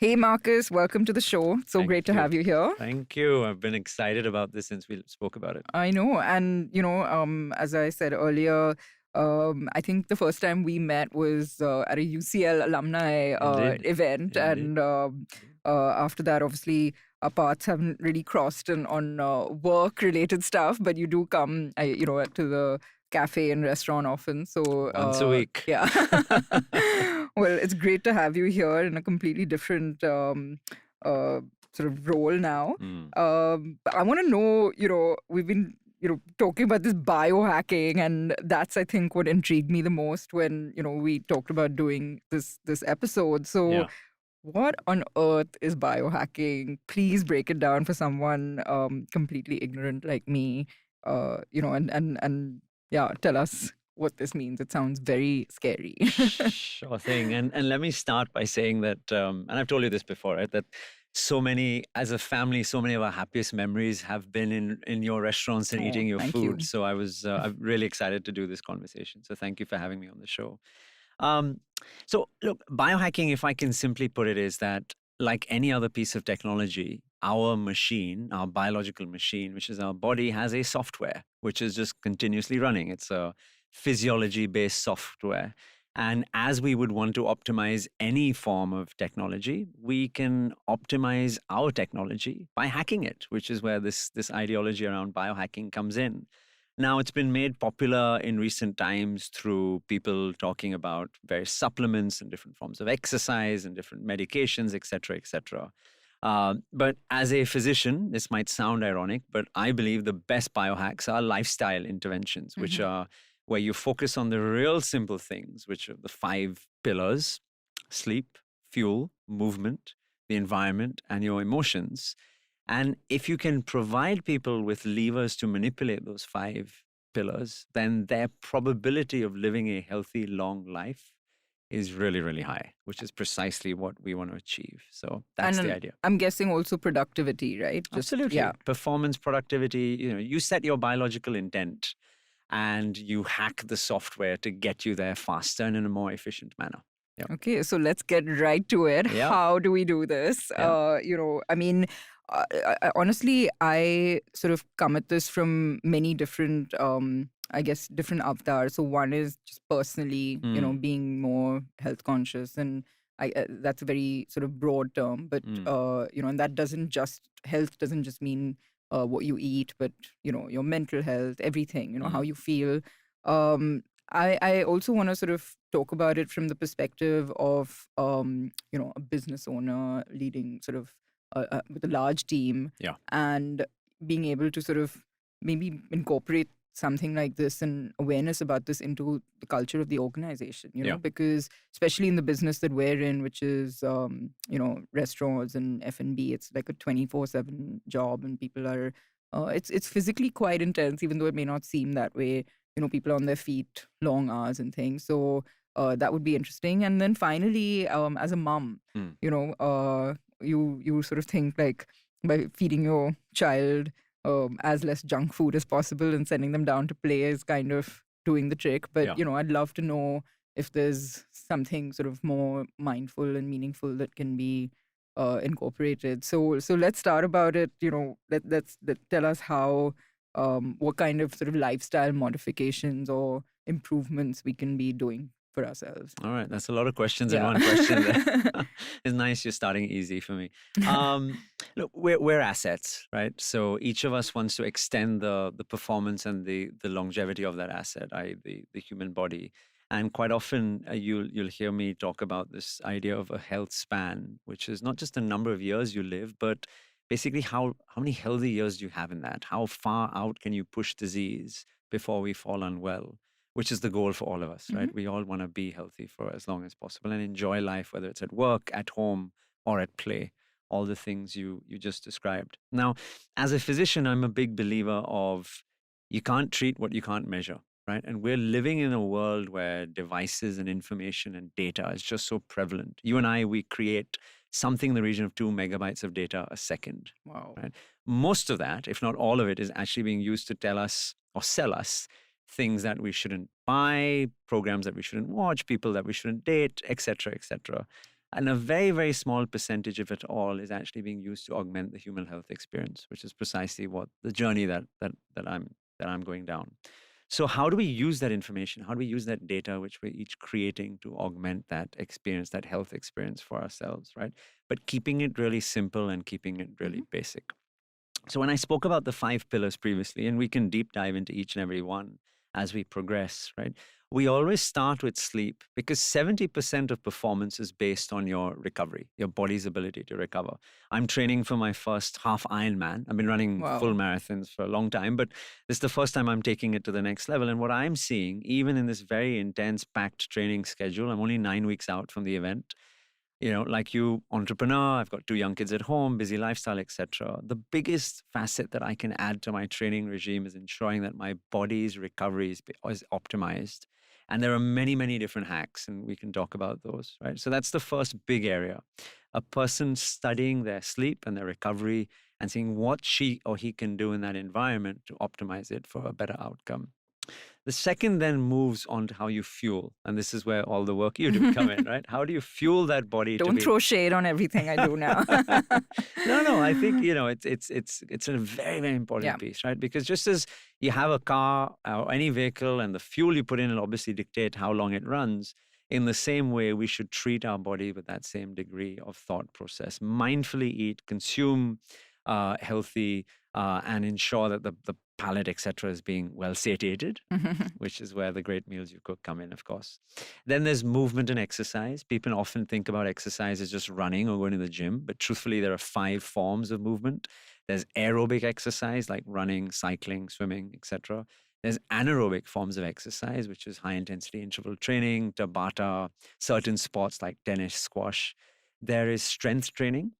Hey, Marcus, welcome to the show. So Thank great to you. have you here. Thank you. I've been excited about this since we spoke about it. I know. And, as I said earlier, I think the first time we met was at a UCL alumni Indeed. event. Indeed. And after that, obviously, our paths haven't really crossed on work related stuff, but you do come, to the cafe and restaurant often. So Once a week. yeah. Well, it's great to have you here in a completely different sort of role now. Mm. I want to know, we've been, talking about this biohacking, and that's, I think, what intrigued me the most when, we talked about doing this episode. So, Yeah. what on earth is biohacking? Please break it down for someone completely ignorant like me. And yeah, tell us what this means. It sounds very scary. Sure thing. And let me start by saying that, and I've told you this before, right? That so many, as a family, so many of our happiest memories have been in your restaurants and Oh, eating your thank food. you. So I'm really excited to do this conversation. So thank you for having me on the show. Um, so look, biohacking, if I can simply put it, is that like any other piece of technology, our machine, our biological machine, which is our body, has a software which is just continuously running. It's a physiology-based software. And as we would want to optimize any form of technology, we can optimize our technology by hacking it, which is where this ideology around biohacking comes in. Now, it's been made popular in recent times through people talking about various supplements and different forms of exercise and different medications, et cetera, et cetera. But as a physician, this might sound ironic, but I believe the best biohacks are lifestyle interventions, which are where you focus on the real simple things, which are the 5 pillars: sleep, fuel, movement, the environment, and your emotions. And if you can provide people with levers to manipulate those 5 pillars, then their probability of living a healthy, long life is really, really high, which is precisely what we want to achieve. So that's the And idea. I'm guessing also productivity, right? Absolutely. Yeah. Performance, productivity, you set your biological intent and you hack the software to get you there faster and in a more efficient manner. Yeah. Okay, so let's get right to it. Yeah. How do we do this? Yeah. Honestly, I sort of come at this from many different, I guess, different avatars. So one is just personally, Mm. being more health conscious, and that's a very sort of broad term. But Mm. and that health doesn't just mean what you eat, but your mental health, everything. How Mm. you feel. Um, I also want to sort of talk about it from the perspective of, a business owner leading sort of with a large team, Yeah. and being able to sort of maybe incorporate something like this and awareness about this into the culture of the organization, Yeah. because especially in the business that we're in, which is, restaurants and F&B, it's like a 24/7 job, and people are, it's physically quite intense, even though it may not seem that way. People on their feet, long hours and things. So that would be interesting. And then finally, as a mom, Mm. You sort of think like by feeding your child as less junk food as possible and sending them down to play is kind of doing the trick. But, Yeah. I'd love to know if there's something sort of more mindful and meaningful that can be incorporated. So let's start about it. Let's tell us how, what kind of sort of lifestyle modifications or improvements we can be doing for ourselves. All right, that's a lot of questions in Yeah. one question there. It's nice you're starting easy for me. Look, we're assets, right? So each of us wants to extend the performance and the longevity of that asset, i.e. the human body. And quite often you'll hear me talk about this idea of a health span, which is not just the number of years you live, but basically how many healthy years do you have in that? How far out can you push disease before we fall unwell? Which is the goal for all of us, right? Mhm. We all want to be healthy for as long as possible and enjoy life, whether it's at work, at home, or at play, all the things you just described. Now, as a physician, I'm a big believer of you can't treat what you can't measure, right? And we're living in a world where devices and information and data is just so prevalent. You and I, we create something in the region of 2 megabytes of data a second, Wow. right? Most of that, if not all of it, is actually being used to tell us or sell us things that we shouldn't buy, programs that we shouldn't watch, people that we shouldn't date, etc., etc. And a very, very small percentage of it all is actually being used to augment the human health experience, which is precisely what the journey that I'm going down. So how do we use that information? How do we use that data, which we're each creating, to augment that experience, that health experience for ourselves, right? But keeping it really simple and keeping it really basic. So when I spoke about the 5 pillars previously, and we can deep dive into each and every one as we progress, right? We always start with sleep because 70% of performance is based on your recovery, your body's ability to recover. I'm training for my first half Ironman. I've been running full Wow. marathons for a long time, but this is the first time I'm taking it to the next level. And what I'm seeing, even in this very intense, packed training schedule, I'm only 9 weeks out from the event. Like you, entrepreneur, I've got 2 young kids at home, busy lifestyle, etc. The biggest facet that I can add to my training regime is ensuring that my body's recovery is optimized. And there are many, many different hacks, and we can talk about those, right? So that's the first big area. A person studying their sleep and their recovery and seeing what she or he can do in that environment to optimize it for a better outcome. The second then moves on to how you fuel. And this is where all the work you do come in, right? How do you fuel that body to Don't be? throw shade on everything I do now. No. I think it's a very, very important Yeah. piece, right? Because just as you have a car or any vehicle, and the fuel you put in will obviously dictate how long it runs. In the same way, we should treat our body with that same degree of thought process. Mindfully eat, consume healthy, and ensure that the palate, etc., is being well satiated, which is where the great meals you cook come in, of course. Then there's movement and exercise. People often think about exercise as just running or going to the gym, but truthfully, there are 5 forms of movement. There's aerobic exercise like running, cycling, swimming, etc. There's anaerobic forms of exercise, which is high intensity interval training, Tabata, certain sports like tennis, squash. There is strength training.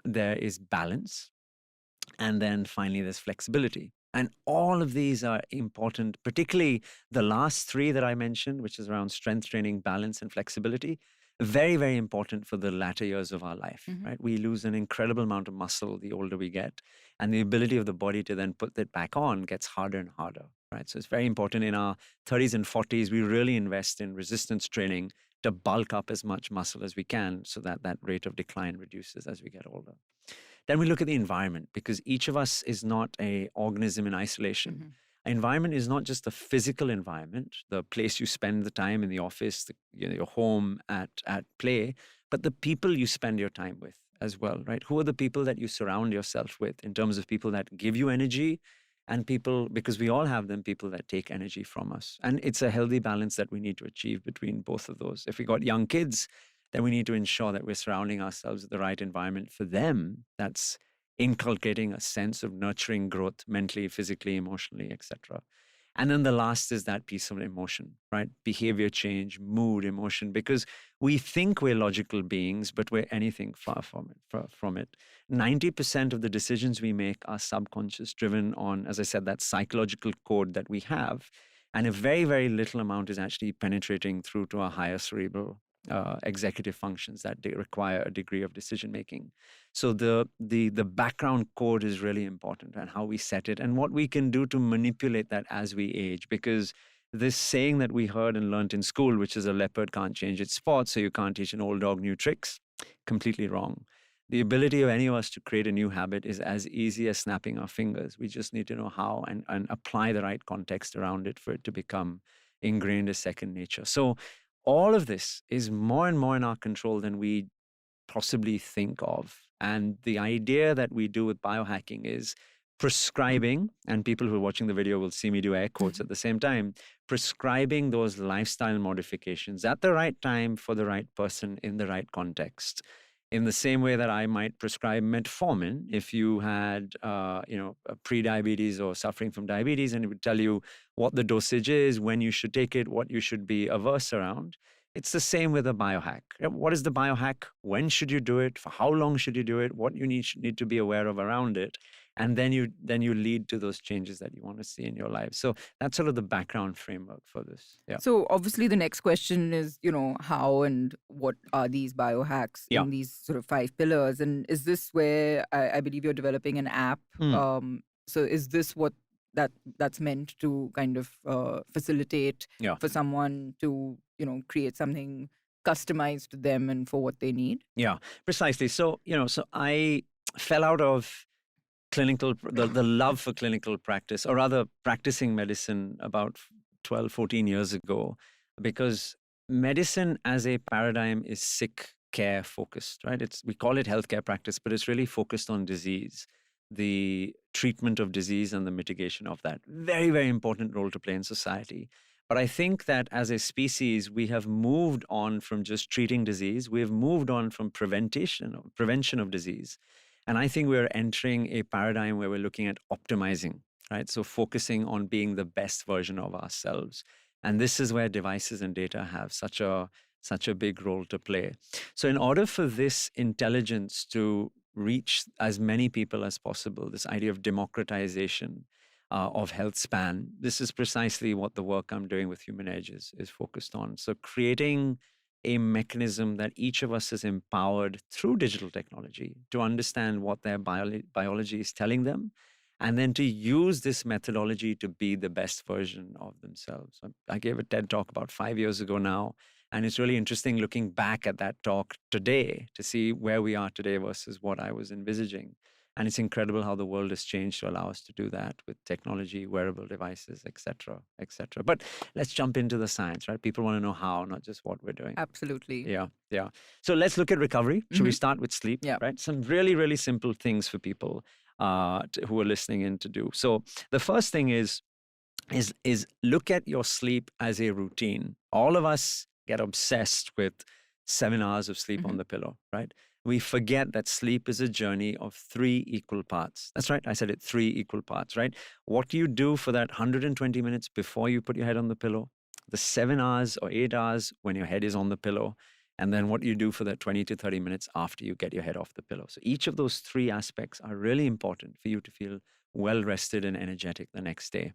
There is balance. And then finally, there's flexibility. And all of these are important, particularly the last 3 that I mentioned, which is around strength training, balance, and flexibility. Very, very important for the latter years of our life, right? We lose an incredible amount of muscle the older we get. And the ability of the body to then put that back on gets harder and harder, right? So it's very important in our 30s and 40s, we really invest in resistance training to bulk up as much muscle as we can so that that rate of decline reduces as we get older. Then we look at the environment because each of us is not an organism in isolation. Environment is not just the physical environment, the place you spend the time in the office, your home, at play, but the people you spend your time with as well, right? Who are the people that you surround yourself with in terms of people that give you energy and people, because we all have them, people that take energy from us. And it's a healthy balance that we need to achieve between both of those. If we got young kids, then we need to ensure that we're surrounding ourselves with the right environment for them that's inculcating a sense of nurturing growth mentally, physically, emotionally, etc. And then the last is that piece of emotion, right? Behavior change, mood, emotion, because we think we're logical beings, but we're anything far from it. 90% of the decisions we make are subconscious, driven on, as I said, that psychological code that we have. And a very, very little amount is actually penetrating through to our higher cerebral executive functions that require a degree of decision making. So the background code is really important, and how we set it and what we can do to manipulate that as we age. Because this saying that we heard and learned in school, which is a leopard can't change its spots, so you can't teach an old dog new tricks, completely wrong. The ability of any of us to create a new habit is as easy as snapping our fingers. We just need to know how and apply the right context around it for it to become ingrained as second nature. So all of this is more and more in our control than we possibly think of. And the idea that we do with biohacking is prescribing, and people who are watching the video will see me do air quotes at the same time, prescribing those lifestyle modifications at the right time for the right person in the right context. In the same way that I might prescribe metformin if you had, pre-diabetes or suffering from diabetes, and it would tell you what the dosage is, when you should take it, what you should be averse around. It's the same with a biohack. What is the biohack? When should you do it? For how long should you do it? What you need to be aware of around it, and then you lead to those changes that you want to see in your life. So that's sort of the background framework for this. Yeah. So obviously the next question is, how and what are these biohacks Yeah. in these sort of 5 pillars? And is this where I believe you're developing an app? So is this what that's meant to kind of facilitate Yeah. for someone to, create something customized to them and for what they need. Yeah, precisely. So, so I fell out of the love for clinical practice, or rather practicing medicine about 12, 14 years ago, because medicine as a paradigm is sick care focused, right? We call it healthcare practice, but it's really focused on disease, the treatment of disease and the mitigation of that. Very, very important role to play in society. But I think that as a species, we have moved on from just treating disease. We have moved on from prevention of disease. And I think we're entering a paradigm where we're looking at optimizing, right? So focusing on being the best version of ourselves. And this is where devices and data have such a big role to play. So in order for this intelligence to reach as many people as possible, this idea of democratization of health span, this is precisely what the work I'm doing with Human Edge is focused on. So creating a mechanism that each of us is empowered through digital technology to understand what their biology is telling them, and then to use this methodology to be the best version of themselves. I gave a TED talk about 5 years ago now, and it's really interesting looking back at that talk today to see where we are today versus what I was envisaging. And it's incredible how the world has changed to allow us to do that with technology, wearable devices, et cetera, et cetera. But let's jump into the science, right? People want to know how, not just what we're doing. Absolutely. Yeah, yeah. So let's look at recovery. Should we start with sleep? Yeah. Right. Some really, really simple things for people who are listening in to do. So the first thing is look at your sleep as a routine. All of us get obsessed with 7 hours of sleep on the pillow, right? We forget that sleep is a journey of 3 equal parts. That's right. I said it, 3 equal parts, right? What do you do for that 120 minutes before you put your head on the pillow? The 7 hours or 8 hours when your head is on the pillow, and then what you do for that 20 to 30 minutes after you get your head off the pillow. So each of those 3 aspects are really important for you to feel well rested and energetic the next day.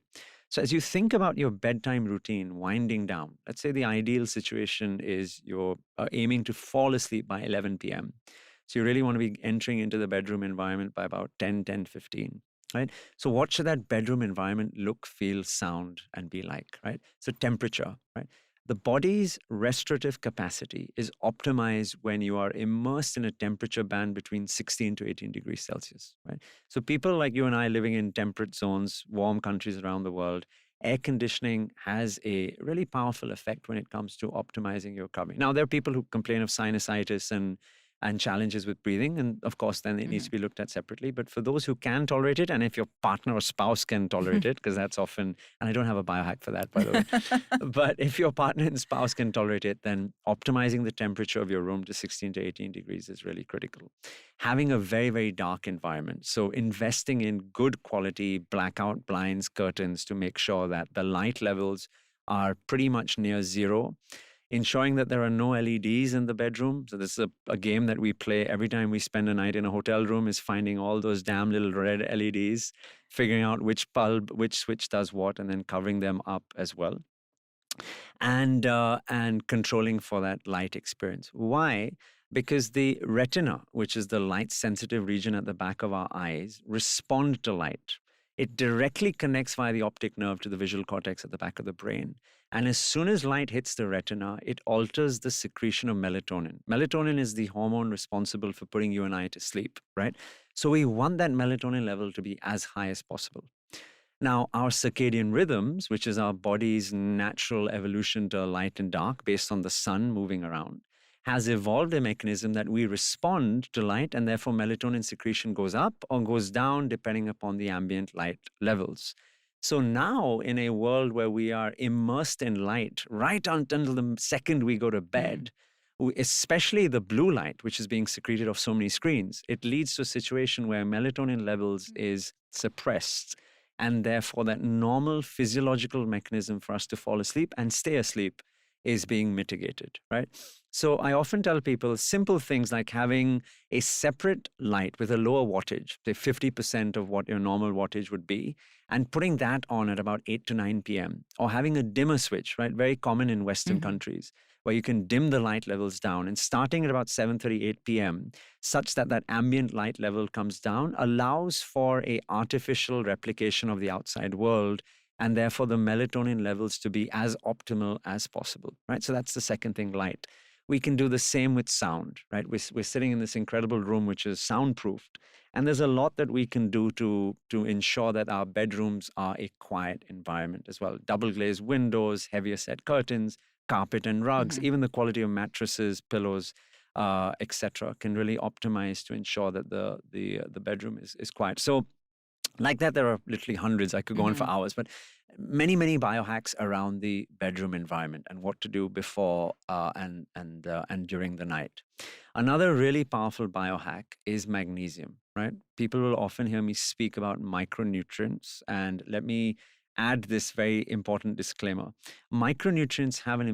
So as you think about your bedtime routine winding down, let's say the ideal situation is you're aiming to fall asleep by 11 p.m. So you really want to be entering into the bedroom environment by about 10:15, right? So what should that bedroom environment look, feel, sound, and be like, right? So temperature, right? The body's restorative capacity is optimized when you are immersed in a temperature band between 16 to 18 degrees Celsius, right? So people like you and I living in temperate zones, warm countries around the world, air conditioning has a really powerful effect when it comes to optimizing your recovery. Now, there are people who complain of sinusitis and challenges with breathing. And of course, then it needs to be looked at separately. But for those who can tolerate it, and if your partner or spouse can tolerate it, because that's often, and I don't have a biohack for that, by the way, but if your partner and spouse can tolerate it, then optimizing the temperature of your room to 16 to 18 degrees is really critical. Having a very, very dark environment. So investing in good quality blackout blinds, curtains to make sure that the light levels are pretty much near zero. Ensuring that there are no LEDs in the bedroom. So this is a game that we play every time we spend a night in a hotel room, is finding all those damn little red LEDs, figuring out which bulb, which switch does what, and then covering them up as well. And controlling for that light experience. Why? Because the retina, which is the light sensitive region at the back of our eyes, respond to light. It directly connects via the optic nerve to the visual cortex at the back of the brain. And as soon as light hits the retina, it alters the secretion of melatonin. Melatonin is the hormone responsible for putting you and I to sleep, right? So we want that melatonin level to be as high as possible. Now, our circadian rhythms, which is our body's natural evolution to light and dark based on the sun moving around, has evolved a mechanism that we respond to light, and therefore melatonin secretion goes up or goes down depending upon the ambient light levels. So now, in a world where we are immersed in light right until the second we go to bed, especially the blue light, which is being secreted off so many screens, it leads to a situation where melatonin levels is suppressed. And therefore, that normal physiological mechanism for us to fall asleep and stay asleep is being mitigated, right? So I often tell people simple things like having a separate light with a lower wattage, say 50% of what your normal wattage would be, and putting that on at about 8 to 9 p.m. Or having a dimmer switch, right? Very common in Western countries, where you can dim the light levels down, and starting at about 7:30, 8 p.m., such that that ambient light level comes down, allows for a artificial replication of the outside world, and therefore the melatonin levels to be as optimal as possible, right? So that's the second thing, light. we can do the same with sound, right? We're sitting in this incredible room, which is soundproofed. And there's a lot that we can do to ensure that our bedrooms are a quiet environment as well. Double glazed windows, heavier set curtains, carpet and rugs, Hmm. even the quality of mattresses, pillows, etc., can really optimize to ensure that the bedroom is quiet. So like that, there are literally hundreds. I could go on for Hmm. hours, but many biohacks around the bedroom environment and what to do before and during the night. Another really powerful biohack is magnesium. Right? People will often hear me speak about micronutrients, and let me add this very important disclaimer: micronutrients have an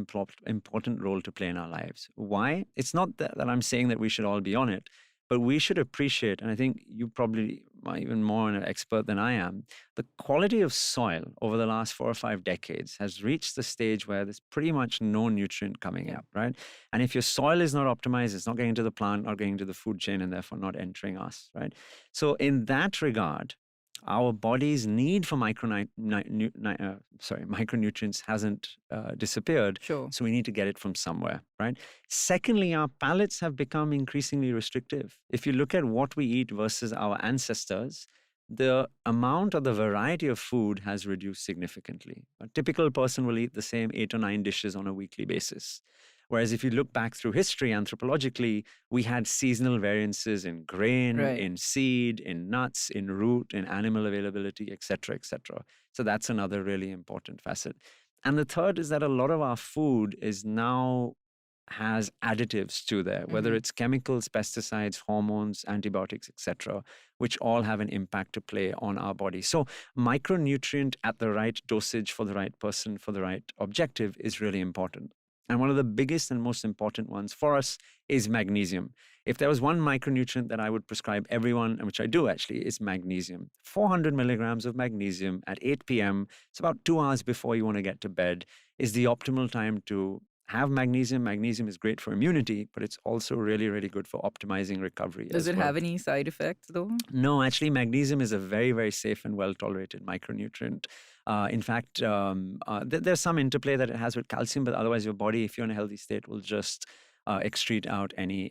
important role to play in our lives. Why? It's not that I'm saying that we should all be on it, but we should appreciate, and I think you probably are even more an expert than I am, the quality of soil over the last 4 or 5 decades has reached the stage where there's pretty much no nutrient coming in, Yeah. right? And if your soil is not optimized, it's not getting to the plant, not getting to the food chain, and therefore not entering us, right? So in that regard, our body's need for micronutrients hasn't disappeared. Sure. So we need to get it from somewhere, right? Secondly, our palates have become increasingly restrictive. If you look at what we eat versus our ancestors, the amount or the variety of food has reduced significantly. A typical person will eat the same 8 or 9 dishes on a weekly basis. Whereas if you look back through history, anthropologically, we had seasonal variances in grain, Right. in seed, in nuts, in root, in animal availability, et cetera, et cetera. So that's another really important facet. And the third is that a lot of our food is now has additives to there, whether Hmm. it's chemicals, pesticides, hormones, antibiotics, etc., which all have an impact to play on our body. So micronutrient at the right dosage for the right person, for the right objective is really important. And one of the biggest and most important ones for us is magnesium. If there was one micronutrient that I would prescribe everyone, and which I do actually, is magnesium. 400 milligrams of magnesium at 8 p.m., it's about 2 hours before you want to get to bed, is the optimal time to have magnesium. Magnesium is great for immunity, but it's also really good for optimizing recovery Does as it well. have any side effects though? No, actually, magnesium is a very safe and well tolerated micronutrient. In fact, there's some interplay that it has with calcium, but otherwise, your body, if you're in a healthy state, will just excrete out any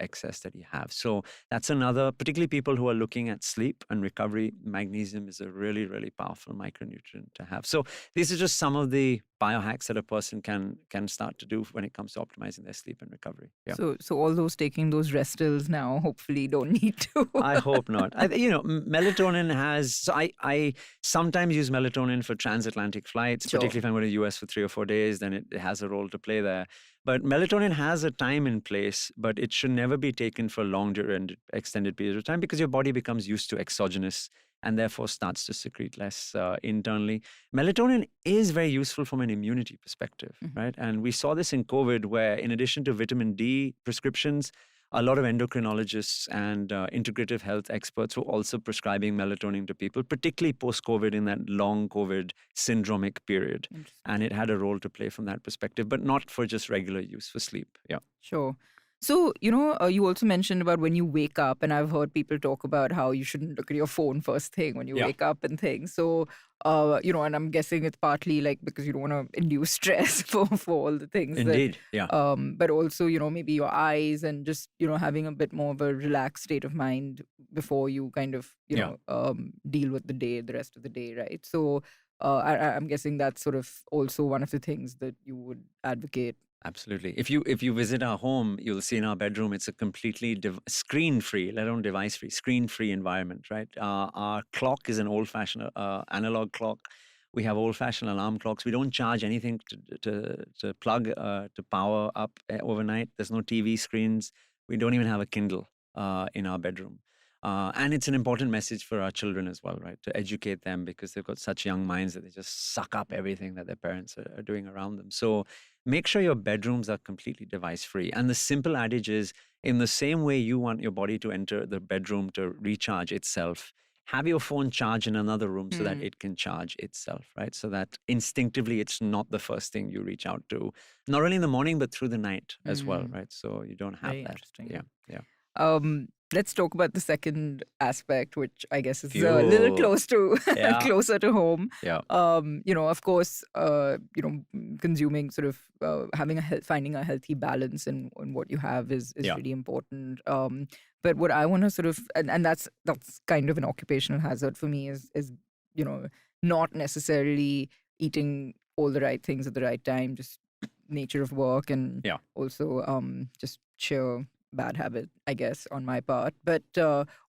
excess that you have. So that's another, particularly people who are looking at sleep and recovery. Magnesium is a really powerful micronutrient to have. So these are just some of the biohacks that a person can start to do when it comes to optimizing their sleep and recovery. Yeah. So all those taking those Restils now hopefully don't need to. I hope not. Melatonin has. So I sometimes use melatonin for transatlantic flights, Sure. particularly if I'm going to the US for 3 or 4 days. Then it has a role to play there. But melatonin has a time and place, but it should never be taken for long and extended periods of time because your body becomes used to exogenous and therefore starts to secrete less internally. Melatonin is very useful from an immunity perspective, Mhm. right? And we saw this in COVID, where in addition to vitamin D prescriptions, a lot of endocrinologists and integrative health experts were also prescribing melatonin to people, particularly post-COVID in that long COVID syndromic period. Interesting. And it had a role to play from that perspective, but not for just regular use for sleep. Yeah. Sure. So, you also mentioned about when you wake up, and I've heard people talk about how you shouldn't look at your phone first thing when you Yeah. wake up and things. So, and I'm guessing it's partly like because you don't want to induce stress for all the things that, Indeed. Yeah. but also, maybe your eyes and just, having a bit more of a relaxed state of mind before you kind of, Yeah. deal with the rest of the day, right? So, I'm guessing that's sort of also one of the things that you would advocate. Absolutely. If you visit our home, you'll see in our bedroom it's a completely screen-free, let alone device-free, screen-free environment. Right. Our clock is an old-fashioned analog clock. We have old-fashioned alarm clocks. We don't charge anything to plug to power up overnight. There's no TV screens. We don't even have a Kindle in our bedroom. And it's an important message for our children as well, right? To educate them because they've got such young minds that they just suck up everything that their parents are doing around them. So make sure your bedrooms are completely device free. And the simple adage is, in the same way you want your body to enter the bedroom to recharge itself, have your phone charge in another room so that Hmm. it can charge itself, right? So that instinctively it's not the first thing you reach out to, not only in the morning, but through the night as well, Hmm. right? So you don't have Very that. interesting. Yeah. Yeah. Um, Let's talk about the second aspect, which I guess is a little Fuel. close to Yeah. closer to home. Yeah. Of course, consuming sort of having finding a healthy balance in what you have is Yeah. really important. But what I want to sort of and that's kind of an occupational hazard for me is you know not necessarily eating all the right things at the right time, just nature of work and Yeah. also just sheer bad habit, I guess, on my part. But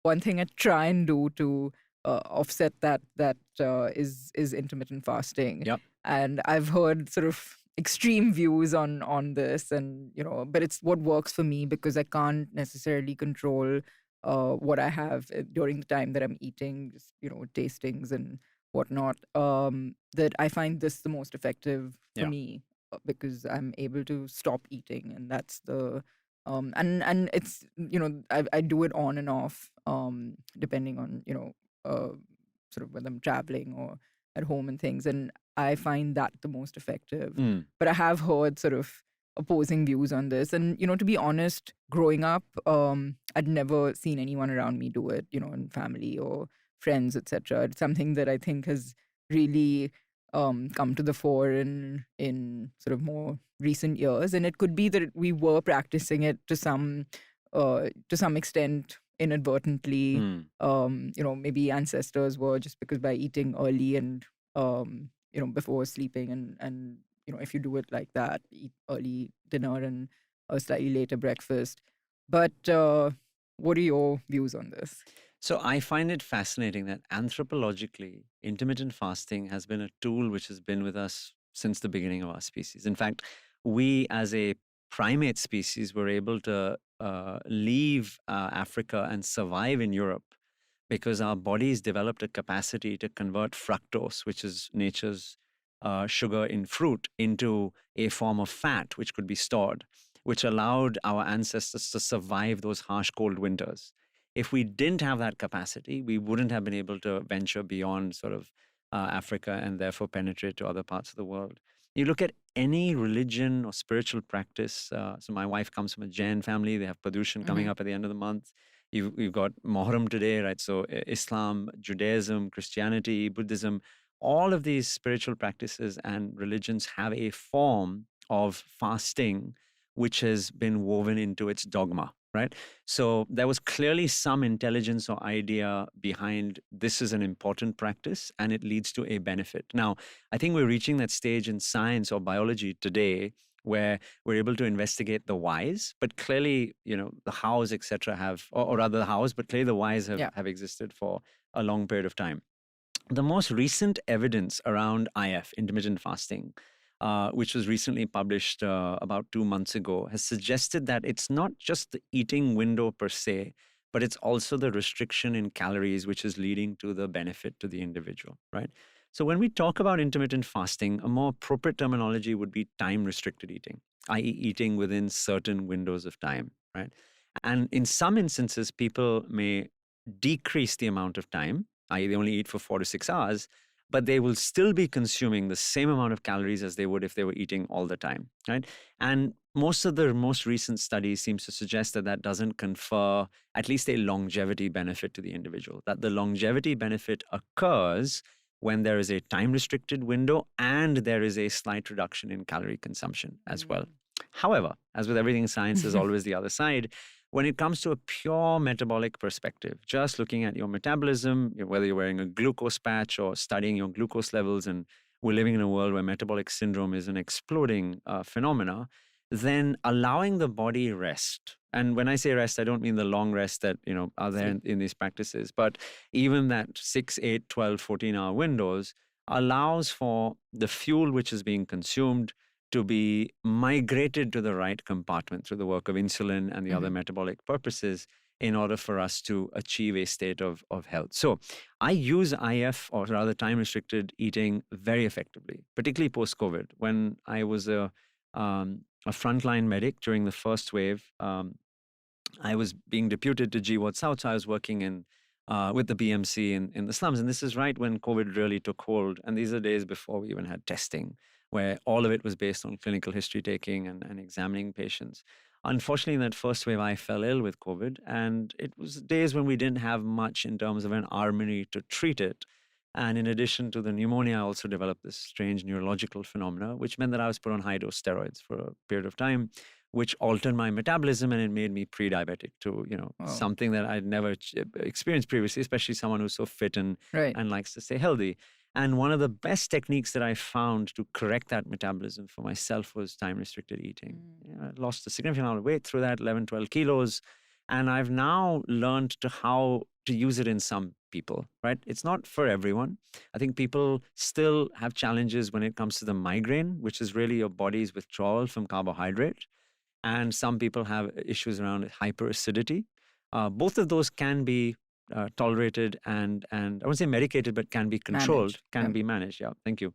one thing I try and do to offset that is intermittent fasting. Yep. And I've heard sort of extreme views on this, and but it's what works for me because I can't necessarily control what I have during the time that I'm eating, just tastings and whatnot. That I find this the most effective for Yeah. me because I'm able to stop eating, and that's the and it's I do it on and off depending on sort of when I'm traveling or at home and things, and I find that the most effective. Mm. But I have heard sort of opposing views on this, and to be honest, growing up, I'd never seen anyone around me do it, in family or friends, etc. It's something that I think has really come to the fore in sort of more recent years, and it could be that we were practicing it to some extent inadvertently. Mm. Maybe ancestors were, just because by eating early and before sleeping, and if you do it like that, eat early dinner and a slightly later breakfast. But what are your views on this? So I find it fascinating that anthropologically, intermittent fasting has been a tool which has been with us since the beginning of our species. In fact, we as a primate species were able to leave Africa and survive in Europe because our bodies developed a capacity to convert fructose, which is nature's sugar in fruit, into a form of fat which could be stored, which allowed our ancestors to survive those harsh cold winters. If we didn't have that capacity, we wouldn't have been able to venture beyond sort of Africa and therefore penetrate to other parts of the world. You look at any religion or spiritual practice. So my wife comes from a Jain family. They have Padushan coming Mm-hmm. up at the end of the month. You've got Muharram today, right? So Islam, Judaism, Christianity, Buddhism, all of these spiritual practices and religions have a form of fasting which has been woven into its dogma, right? So there was clearly some intelligence or idea behind this is an important practice and it leads to a benefit. Now, I think we're reaching that stage in science or biology today where we're able to investigate the whys, but clearly, the hows, etc., or rather the hows, but clearly the whys Yeah. have existed for a long period of time. The most recent evidence around IF, intermittent fasting, which was recently published about 2 months ago, has suggested that it's not just the eating window per se, but it's also the restriction in calories, which is leading to the benefit to the individual, right? So when we talk about intermittent fasting, a more appropriate terminology would be time restricted eating, i.e., eating within certain windows of time, right? And in some instances, people may decrease the amount of time, i.e., they only eat for 4 to 6 hours, but they will still be consuming the same amount of calories as they would if they were eating all the time, right? And most of the most recent studies seems to suggest that that doesn't confer at least a longevity benefit to the individual, that the longevity benefit occurs when there is a time restricted window and there is a slight reduction in calorie consumption as well. However, as with everything in science, there's always the other side. When it comes to a pure metabolic perspective, just looking at your metabolism, whether you're wearing a glucose patch or studying your glucose levels, and we're living in a world where metabolic syndrome is an exploding phenomena, then allowing the body rest. And when I say rest, I don't mean the long rest that are there in these practices, but even that 6, 8, 12, 14-hour windows allows for the fuel which is being consumed to be migrated to the right compartment through the work of insulin and the other metabolic purposes in order for us to achieve a state of health. So I use IF, or rather time restricted eating, very effectively, particularly post-COVID. When I was a frontline medic during the first wave, I was being deputed to G Ward South, so I was working with the BMC in the slums. And this is right when COVID really took hold. And these are days before we even had testing, where all of it was based on clinical history taking and examining patients. Unfortunately, in that first wave, I fell ill with COVID, and it was days when we didn't have much in terms of an armory to treat it. And in addition to the pneumonia, I also developed this strange neurological phenomena, which meant that I was put on high dose steroids for a period of time, which altered my metabolism and it made me pre-diabetic to, Oh, something that I'd never experienced previously, especially someone who's so fit right. and likes to stay healthy. And one of the best techniques that I found to correct that metabolism for myself was time restricted eating. I lost a significant amount of weight through that, 11, 12 kilos. And I've now learned to how to use it in some people, right? It's not for everyone. I think people still have challenges when it comes to the migraine, which is really your body's withdrawal from carbohydrate. And some people have issues around hyperacidity. Both of those can be tolerated and I won't say medicated, but can be controlled, Managed. can Yeah. be managed. Yeah, thank you.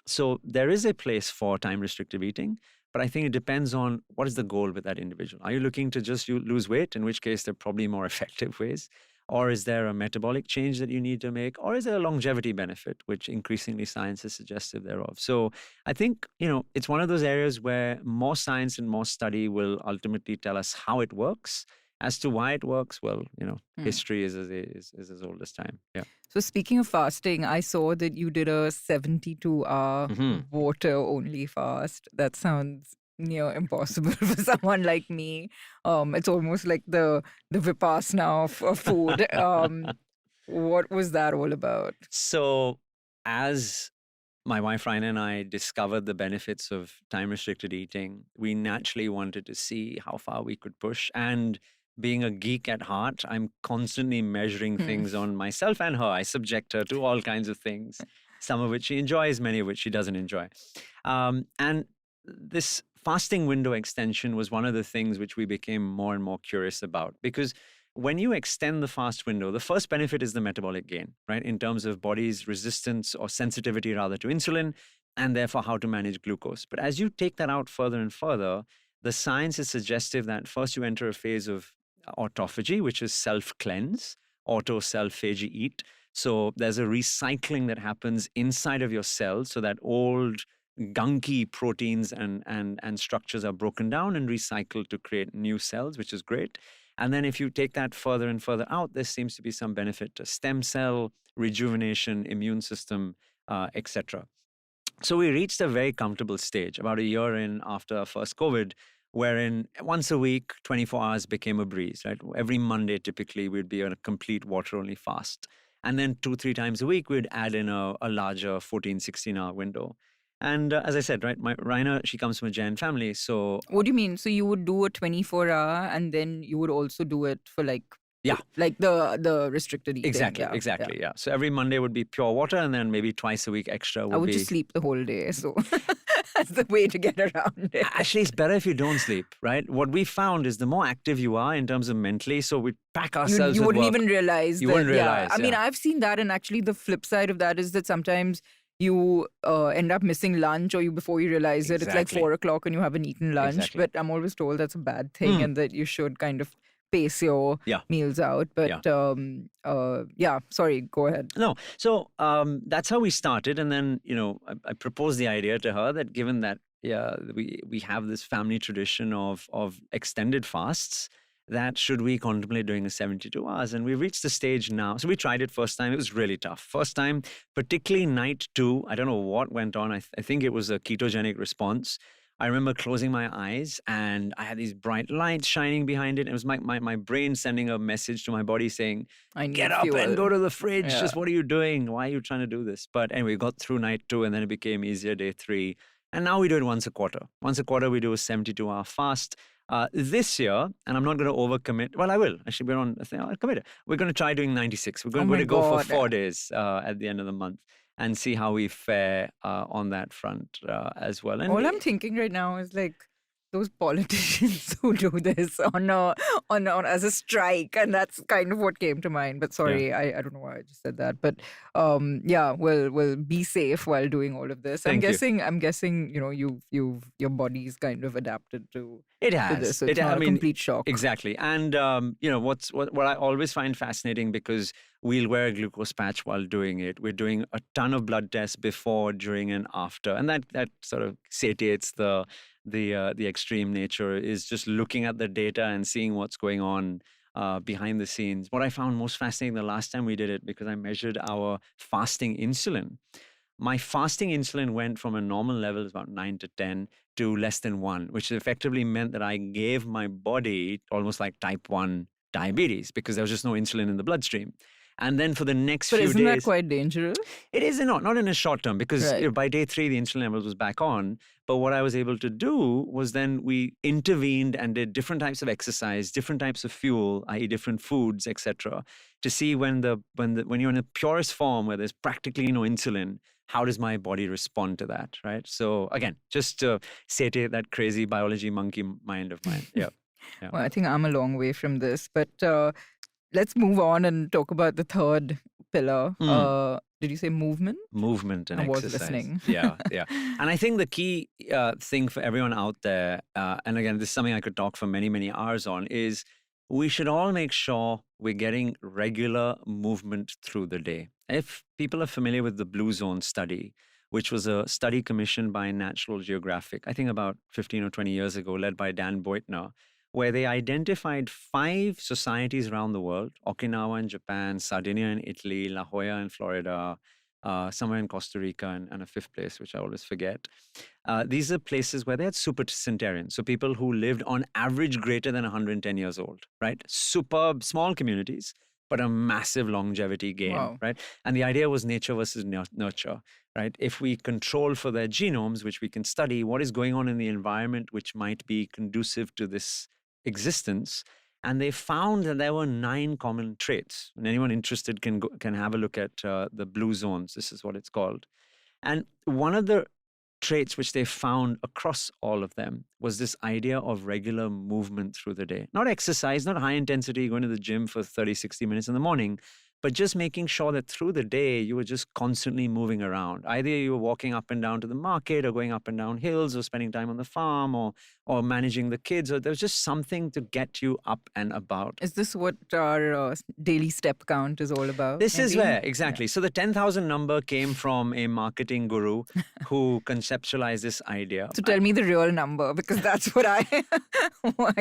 So there is a place for time restrictive eating, but I think it depends on what is the goal with that individual. Are you looking to just lose weight, in which case there are probably more effective ways? Or is there a metabolic change that you need to make? Or is there a longevity benefit, which increasingly science is suggestive thereof? So I think, it's one of those areas where more science and more study will ultimately tell us how it works. As to why it works, well, Hmm. history is as old as time. Yeah. So speaking of fasting, I saw that you did a 72-hour Hmm. water only fast. That sounds near impossible for someone like me. It's almost like the Vipassana of food. What was that all about? So, as my wife Ryan and I discovered the benefits of time restricted eating, we naturally wanted to see how far we could push. And being a geek at heart, I'm constantly measuring Hmm. things on myself and her. I subject her to all kinds of things, some of which she enjoys, many of which she doesn't enjoy. And this fasting window extension was one of the things which we became more and more curious about, because when you extend the fast window, the first benefit is the metabolic gain, right? In terms of body's resistance or sensitivity rather to insulin, and therefore how to manage glucose. But as you take that out further and further, the science is suggestive that first you enter a phase of autophagy, which is self-cleanse, auto-self-phagy eat. So there's a recycling that happens inside of your cells so that old gunky proteins and structures are broken down and recycled to create new cells, which is great. And then if you take that further and further out, there seems to be some benefit to stem cell rejuvenation, immune system, etc. So we reached a very comfortable stage about a year in after first COVID, wherein once a week, 24 hours became a breeze, right? Every Monday, typically, we'd be on a complete water-only fast. And then 2, 3 times a week, we'd add in a larger 14, 16-hour window. And as I said, right, my Raina, she comes from a Jain family. So What do you mean? So you would do a 24-hour and then you would also do it for yeah, like the restricted eating. exactly, Yeah. exactly. Yeah. So every Monday would be pure water, and then maybe twice a week extra I would would just be. sleep the whole day. So that's the way to get around it. Actually, it's better if you don't sleep, right? What we found is the more active you are in terms of mentally, so we pack ourselves You with wouldn't work. even realize You that. wouldn't Yeah. realize, I mean, yeah. I've seen that. And actually, the flip side of that is that sometimes you end up missing lunch or before you realize it, it's like Exactly. 4 o'clock and you haven't eaten lunch. Exactly. But I'm always told that's a bad thing and that you should kind of pace your Yeah. meals out. But yeah, sorry, go ahead. No. So that's how we started. And then, I proposed the idea to her that given that we have this family tradition of extended fasts, that should we contemplate doing a 72 hours? And we've reached the stage now. So we tried it first time. It was really tough. First time, particularly night 2, I don't know what went on. I think it was a ketogenic response. I remember closing my eyes and I had these bright lights shining behind it. It was my brain sending a message to my body saying, I need get up fuel. and go to the fridge. Yeah. Just what are you doing? Why are you trying to do this? But anyway, we got through night 2 and then it became easier day 3. And now we do it once a quarter. Once a quarter, we do a 72-hour fast. This year, and I'm not going to overcommit. Well, I will. Actually, I'll commit it. We're going to try doing 96. We're going my to go for God. 4 days at the end of the month and see how we fare on that front as well. And All I'm thinking right now is like those politicians who do this on as a strike, and that's kind of what came to mind. But sorry, I don't know why I just said that. But yeah, we'll be safe while doing all of this. Thank you. I'm guessing your body's kind of adapted to It to has. this, so it's not a complete shock. Exactly. And what I always find fascinating, because We'll wear a glucose patch while doing it. We're doing a ton of blood tests before, during, and after, and that sort of satiates the extreme nature, is just looking at the data and seeing what's going on behind the scenes. What I found most fascinating the last time we did it, because I measured our fasting insulin, my fasting insulin went from a normal level, about 9 to 10, to less than 1, which effectively meant that I gave my body almost like type 1 diabetes, because there was just no insulin in the bloodstream. And then for the next But few isn't that days, quite dangerous? it is not in a short term, because Right. by day 3, the insulin levels was back on. But what I was able to do was then we intervened and did different types of exercise, different types of fuel, i.e. different foods, etc., to see when you're in the purest form where there's practically no insulin, how does my body respond to that, right? So again, just to satiate that crazy biology monkey mind of mine. Yeah. Yeah. Well, I think I'm a long way from this, but let's move on and talk about the third pillar. Did you say movement? Movement and I was exercise. listening. Yeah. And I think the key thing for everyone out there, and again, this is something I could talk for many, many hours on, is we should all make sure we're getting regular movement through the day. If people are familiar with the Blue Zone study, which was a study commissioned by National Geographic, I think about 15 or 20 years ago, led by Dan Boitner, where they identified 5 societies around the world: Okinawa in Japan, Sardinia in Italy, La Jolla in Florida, somewhere in Costa Rica, and a 5th place, which I always forget. These are places where they had supercentenarians, so people who lived on average greater than 110 years old, right? Superb small communities, but a massive longevity gain, Wow. right? And the idea was nature versus nurture, right? If we control for their genomes, which we can study, what is going on in the environment which might be conducive to this existence. And they found that there were 9 common traits. And anyone interested can have a look at the Blue Zones. This is what it's called. And one of the traits which they found across all of them was this idea of regular movement through the day. Not exercise, not high intensity, going to the gym for 30, 60 minutes in the morning, but just making sure that through the day you were just constantly moving around. Either you were walking up and down to the market, or going up and down hills, or spending time on the farm, or managing the kids, or there was just something to get you up and about. Is this what our daily step count is all about? This is maybe? where, exactly. So the 10,000 number came from a marketing guru who conceptualized this idea. So tell me the real number, because that's what I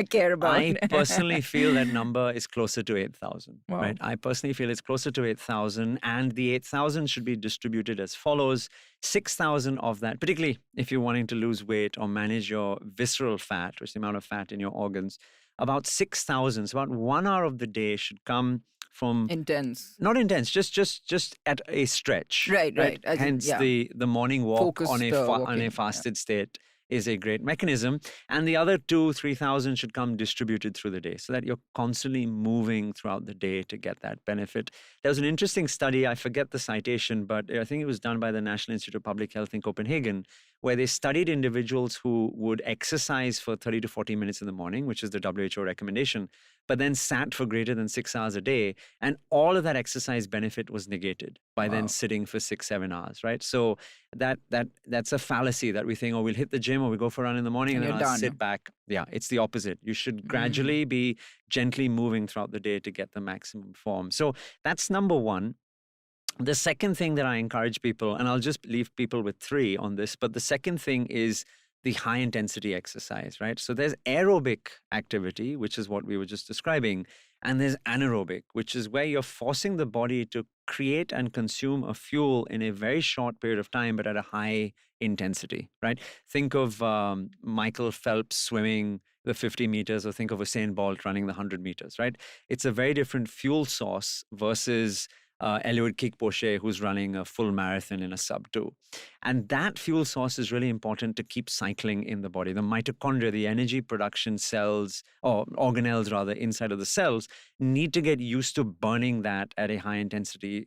care about. I personally feel that number is closer to 8,000, Wow. right? I personally feel it's closer to 8,000, and the 8,000 should be distributed as follows. 6,000 of that, particularly if you're wanting to lose weight or manage your visceral fat, which is the amount of fat in your organs, about 6,000, so about 1 hour of the day should come from Intense. not intense, just at a stretch. Right. As in, Hence yeah. the morning walk on Focused, a walking, fasted state is a great mechanism. And the other 2,000-3,000 should come distributed through the day, so that you're constantly moving throughout the day to get that benefit. There was an interesting study, I forget the citation, but I think it was done by the National Institute of Public Health in Copenhagen, where they studied individuals who would exercise for 30 to 40 minutes in the morning, which is the WHO recommendation, but then sat for greater than 6 hours a day. And all of that exercise benefit was negated by then sitting for 6-7 hours, right? So that's a fallacy that we think, oh, we'll hit the gym or we go for a run in the morning and then you're I'll done. sit back. Yeah, it's the opposite. You should gradually be gently moving throughout the day to get the maximum form. So that's number one. The second thing that I encourage people, and I'll just leave people with 3 on this, but the second thing is the high intensity exercise, right? So there's aerobic activity, which is what we were just describing, and there's anaerobic, which is where you're forcing the body to create and consume a fuel in a very short period of time, but at a high intensity, right? Think of Michael Phelps swimming the 50 meters, or think of Usain Bolt running the 100 meters, right? It's a very different fuel source versus Eliud Kipchoge, who's running a full marathon in a sub-2. And that fuel source is really important to keep cycling in the body. The mitochondria, the energy production cells, or organelles rather, inside of the cells, need to get used to burning that at a high intensity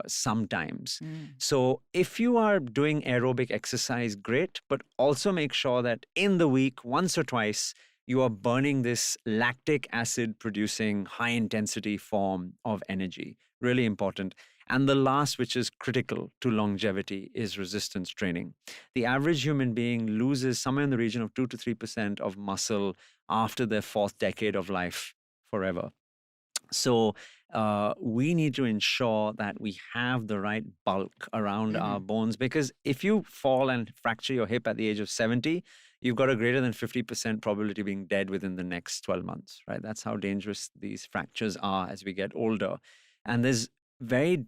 sometimes. So if you are doing aerobic exercise, great, but also make sure that in the week, once or twice, you are burning this lactic acid producing high intensity form of energy. Really important. And the last, which is critical to longevity, is resistance training. The average human being loses somewhere in the region of 2 to 3% of muscle after their 4th decade of life forever. So we need to ensure that we have the right bulk around our Hmm. bones, because if you fall and fracture your hip at the age of 70, you've got a greater than 50% probability of being dead within the next 12 months, right? That's how dangerous these fractures are as we get older. And there's very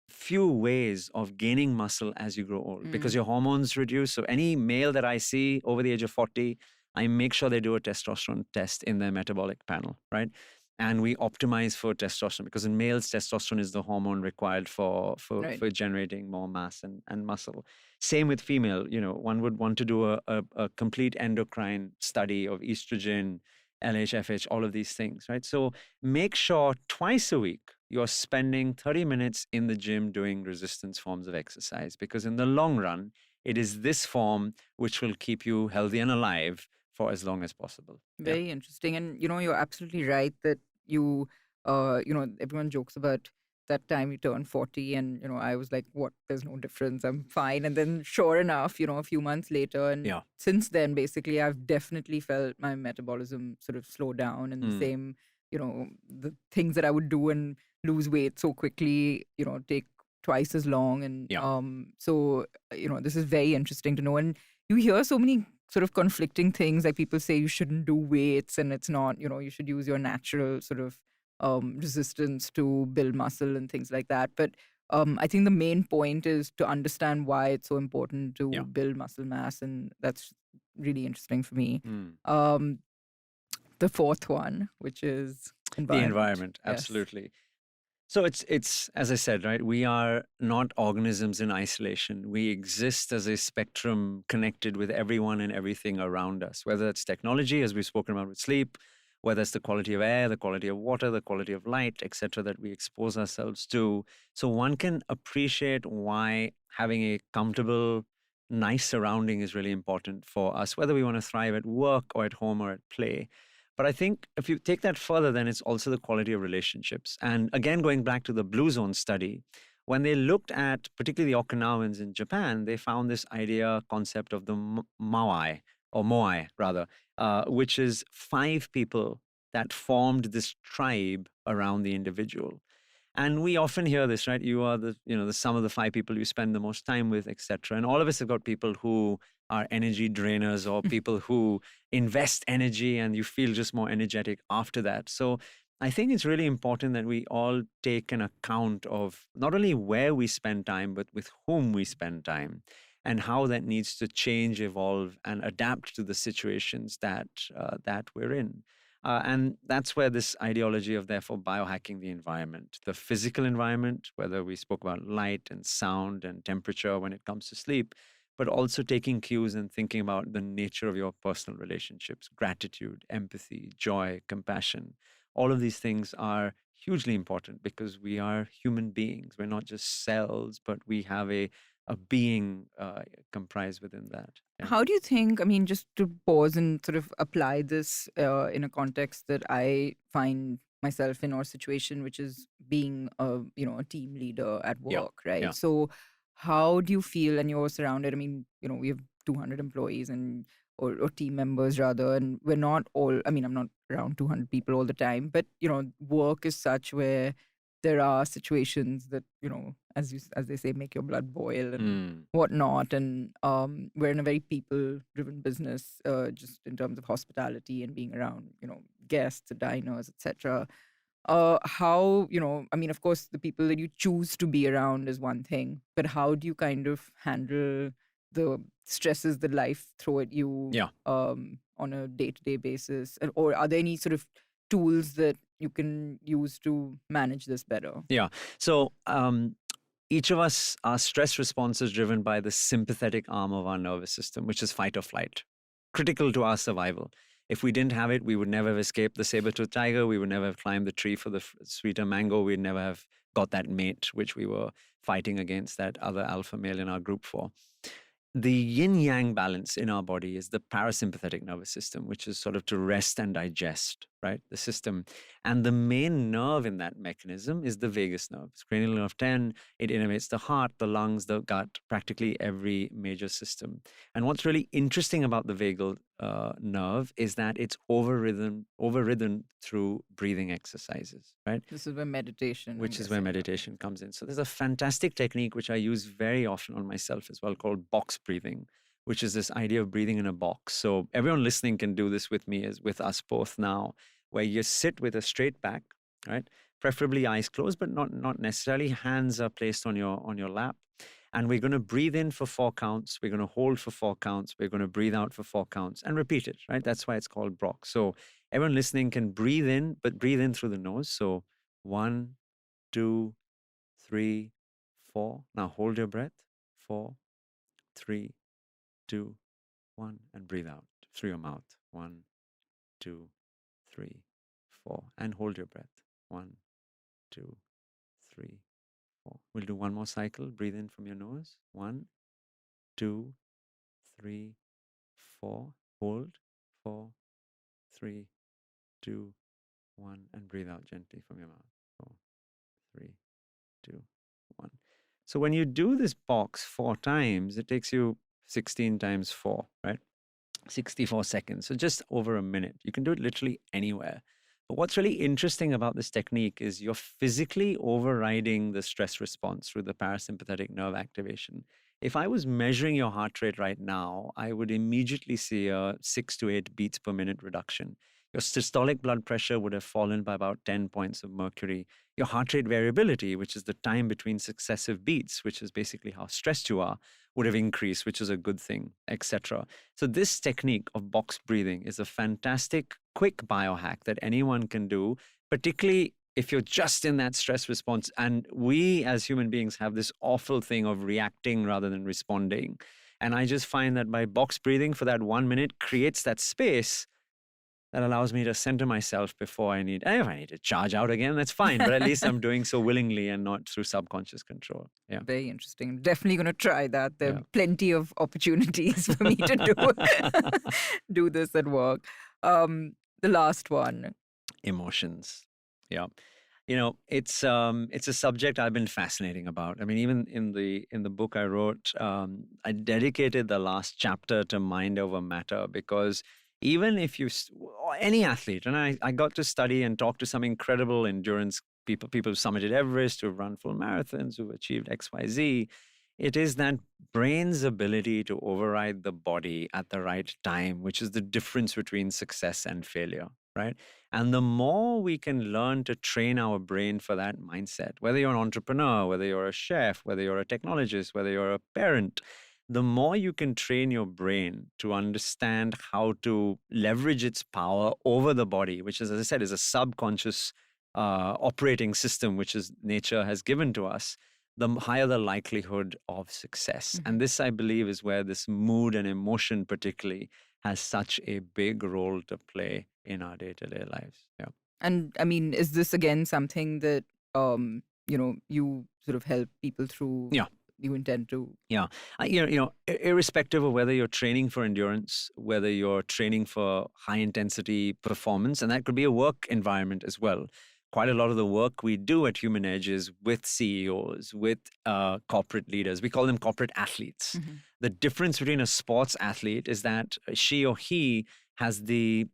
few ways of gaining muscle as you grow old because Mm. your hormones reduce. So any male that I see over the age of 40, I make sure they do a testosterone test in their metabolic panel, right? And we optimize for testosterone because in males, testosterone is the hormone required for Right. for generating more mass and muscle. Same with female, one would want to do a complete endocrine study of estrogen, LH, FH, all of these things, right? So make sure twice a week you're spending 30 minutes in the gym doing resistance forms of exercise, because in the long run, it is this form which will keep you healthy and alive for as long as possible. Yeah. Very interesting. And you're absolutely right that everyone jokes about that time you turn 40, and I was like, what? There's no difference. I'm fine. And then sure enough, a few months later, and Yeah. since then, basically, I've definitely felt my metabolism sort of slow down, and the Mm. same, the things that I would do and lose weight so quickly, take twice as long. And Yeah. so, this is very interesting to know. And you hear so many sort of conflicting things, like people say you shouldn't do weights, and it's not, you should use your natural sort of resistance to build muscle and things like that. But I think the main point is to understand why it's so important Yeah. to build muscle mass, and that's really interesting for me. Mm. um the fourth one, which is The environment. environment, Yes. absolutely. So it's as I said, right? We are not organisms in isolation. We exist as a spectrum connected with everyone and everything around us, whether it's technology, as we've spoken about with sleep, whether it's the quality of air, the quality of water, the quality of light, etc., that we expose ourselves to. So one can appreciate why having a comfortable, nice surrounding is really important for us, whether we want to thrive at work or at home or at play. But I think if you take that further, then it's also the quality of relationships. And again, going back to the Blue Zone study, when they looked at particularly the Okinawans in Japan, they found this idea concept of the Maui, or Moai rather, which is 5 people that formed this tribe around the individual. And we often hear this, right? You are the sum of the 5 people you spend the most time with, etc. And all of us have got people who are energy drainers, or people who invest energy and you feel just more energetic after that. So I think it's really important that we all take an account of not only where we spend time, but with whom we spend time, and how that needs to change, evolve, and adapt to the situations that we're in. And that's where this ideology of, therefore, biohacking the environment, the physical environment, whether we spoke about light and sound and temperature when it comes to sleep, but also taking cues and thinking about the nature of your personal relationships, gratitude, empathy, joy, compassion. All of these things are hugely important because we are human beings. We're not just cells, but we have a being comprised within that. Yeah. How do you think, I mean, just to pause and sort of apply this in a context that I find myself in, or situation, which is being a team leader at Yeah. work, right? Yeah. So how do you feel, and you're surrounded, I mean, we have 200 employees, and or team members rather, and we're not all, I mean, I'm not around 200 people all the time, but work is such where there are situations that, as they say, make your blood boil and Mm. whatnot. And we're in a very people driven business, just in terms of hospitality and being around guests, diners, etc. How, I mean, of course, the people that you choose to be around is one thing, but how do you kind of handle the stresses that life throw at you Yeah. on a day-to-day basis? Or are there any sort of tools that you can use to manage this better? Yeah. So each of us, our stress response is driven by the sympathetic arm of our nervous system, which is fight or flight, critical to our survival. If we didn't have it, we would never have escaped the saber-toothed tiger. We would never have climbed the tree for the sweeter mango. We'd never have got that mate, which we were fighting against that other alpha male in our group for. The yin-yang balance in our body is the parasympathetic nervous system, which is sort of to rest and digest. right? The system. And the main nerve in that mechanism is the vagus nerve. It's cranial nerve 10. It innervates the heart, the lungs, the gut, practically every major system. And what's really interesting about the vagal nerve is that it's overridden through breathing exercises, right? This is where meditation, I'm Which is where guessing, comes meditation in. comes in. So there's a fantastic technique which I use very often on myself as well, called box breathing, which is this idea of breathing in a box. So everyone listening can do this with me, as with us both now, where you sit with a straight back, right? Preferably eyes closed, but not necessarily. Hands are placed on your lap. And we're going to breathe in for 4 counts. We're going to hold for 4 counts. We're going to breathe out for 4 counts and repeat it, right? That's why it's called box. So everyone listening can breathe in, but breathe in through the nose. So 1, 2, 3, 4. Now hold your breath. 4, 3, 2, 1, and breathe out through your mouth. 1, 2, 3, 4, and hold your breath. 1, 2, 3, 4. We'll do one more cycle. Breathe in from your nose. 1, 2, 3, 4. Hold. 4, 3, 2, 1, and breathe out gently from your mouth. 4, 3, 2, 1. So when you do this box 4 times, it takes you 16 times 4, right? 64 seconds. So just over a minute. You can do it literally anywhere. But what's really interesting about this technique is you're physically overriding the stress response through the parasympathetic nerve activation. If I was measuring your heart rate right now, I would immediately see a 6 to 8 beats per minute reduction. Your systolic blood pressure would have fallen by about 10 points of mercury. Your heart rate variability, which is the time between successive beats, which is basically how stressed you are, would have increased, which is a good thing, etc. So this technique of box breathing is a fantastic, quick biohack that anyone can do, particularly if you're just in that stress response. And we as human beings have this awful thing of reacting rather than responding. And I just find that by box breathing for that 1 minute creates that space that allows me to center myself before if I need to charge out again, that's fine. But at least I'm doing so willingly and not through subconscious control. Yeah. Very interesting. Definitely going to try that. There Yeah. are plenty of opportunities for me to do this at work. The last one. Emotions. Yeah. It's a subject I've been fascinating about. I mean, even in the book I wrote, I dedicated the last chapter to mind over matter, because even if any athlete, and I got to study and talk to some incredible endurance people who summited Everest, who've run full marathons, who've achieved XYZ. It is that brain's ability to override the body at the right time, which is the difference between success and failure, right? And the more we can learn to train our brain for that mindset, whether you're an entrepreneur, whether you're a chef, whether you're a technologist, whether you're a parent, the more you can train your brain to understand how to leverage its power over the body, which is, as I said, is a subconscious operating system, which is nature has given to us, the higher the likelihood of success. And this, I believe, is where this mood and emotion particularly has such a big role to play in our day-to-day lives. Yeah. And I mean, is this again something that you sort of help people through? Yeah. You intend to? Yeah. Irrespective of whether you're training for endurance, whether you're training for high intensity performance, and that could be a work environment as well. Quite a lot of the work we do at Human Edge is with CEOs, with corporate leaders. We call them corporate athletes. The difference between a sports athlete is that she or he has the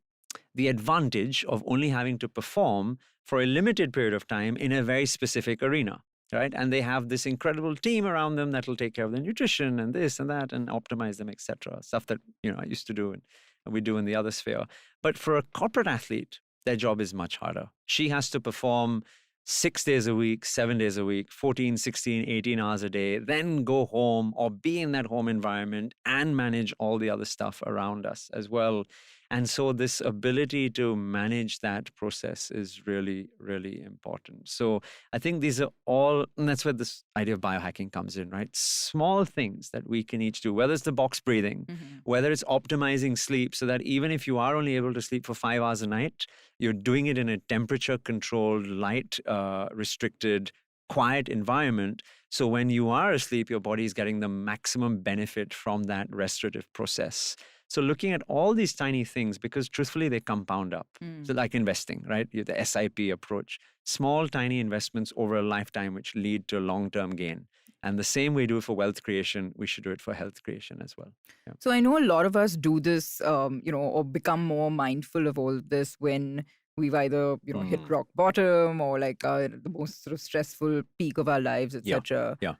advantage of only having to perform for a limited period of time in a very specific arena, right? And they have this incredible team around them that will take care of their nutrition and this and that and optimize them, etc. Stuff that I used to do and we do in the other sphere. But for a corporate athlete, their job is much harder. She has to perform 6 days a week, 7 days a week, 14, 16, 18 hours a day, then go home or be in that home environment and manage all the other stuff around us as well. And so this ability to manage that process is really, really important. So I think these are all, and that's where this idea of biohacking comes in, right? Small things that we can each do, whether it's the box breathing, whether it's optimizing sleep so that even if you are only able to sleep for 5 hours a night, you're doing it in a temperature-controlled, light, restricted, quiet environment. So when you are asleep, your body is getting the maximum benefit from that restorative process. So looking at all these tiny things, because truthfully, they compound up. So Mm. like investing, right? The SIP approach, small, tiny investments over a lifetime, which lead to long-term gain. And the same way we do it for wealth creation, we should do it for health creation as well. Yeah. So I know a lot of us do this, or become more mindful of all this when we've either, hit Mm. rock bottom or like the most sort of stressful peak of our lives, Yeah. etc. Yeah.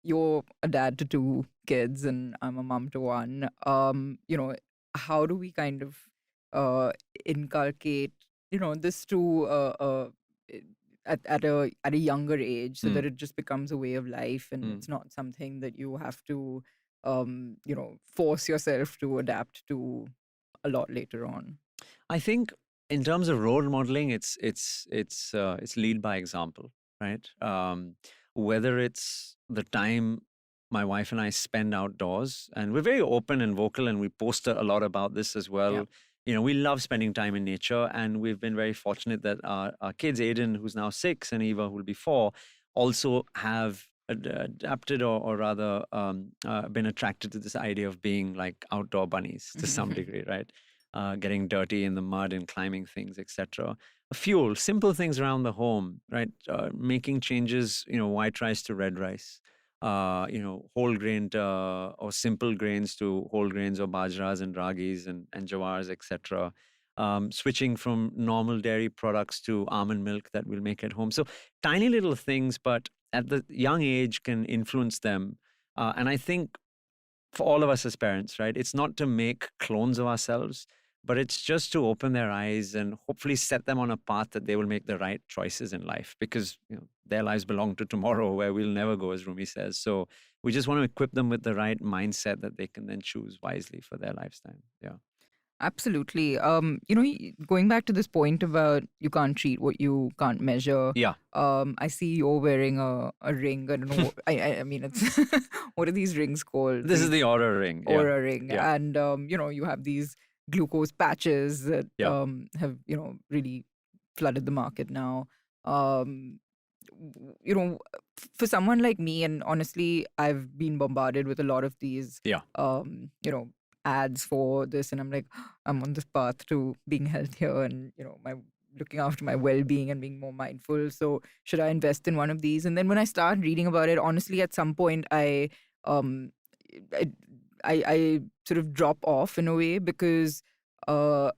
You're a dad to two kids, and I'm a mom to one. How do we kind of uh, inculcate, this to i- at a younger age, so Mm. that it just becomes a way of life, and Mm. it's not something that you have to force yourself to adapt to a lot later on. I think in terms of role modeling, it's lead by example, right? Whether it's the time my wife and I spend outdoors, and we're very open and vocal, and we post a lot about this as Yeah. well. We love spending time in nature, and we've been very fortunate that our kids, Aiden, who's now 6, and Eva, who will be 4, also have adapted or rather been attracted to this idea of being like outdoor bunnies to some degree, right? Getting dirty in the mud and climbing things, etc. Fuel, simple things around the home, right? Making changes, white rice to red rice, whole grain or simple grains to whole grains or bajras and ragis and jawars, etc. Switching from normal dairy products to almond milk that we'll make at home. So tiny little things, but at the young age can influence them. And I think for all of us as parents, right? It's not to make clones of ourselves, but it's just to open their eyes and hopefully set them on a path that they will make the right choices in life, because their lives belong to tomorrow, where we'll never go, as Rumi says. So we just want to equip them with the right mindset that they can then choose wisely for their lifetime. Yeah. Absolutely. Going back to this point about you can't treat what you can't measure. Yeah. I see you're wearing a ring. I don't know. I mean, it's what are these rings called? This is the These Aura ring. Yeah. Aura ring, Yeah. and you have these glucose patches that Yeah. have really flooded the market now. Um, you know, for someone like me, and honestly, I've been bombarded with a lot of these, Yeah. ads for this, and I'm like, I'm on this path to being healthier and my looking after my well-being and being more mindful. So should I invest in one of these? And then when I start reading about it, honestly, at some point, um, I, I sort of drop off in a way because uh,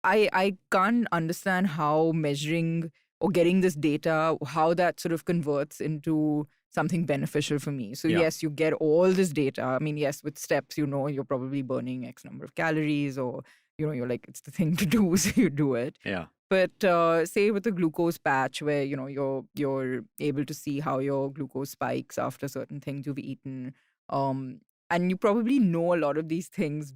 I can't understand how measuring or getting this data, how that sort of converts into something beneficial for me. So Yeah. yes, you get all this data. I mean, yes, with steps, you're probably burning X number of calories, or you're like, it's the thing to do, so you do it. Yeah. But say with a glucose patch, where you're able to see how your glucose spikes after certain things you've eaten, and you probably know a lot of these things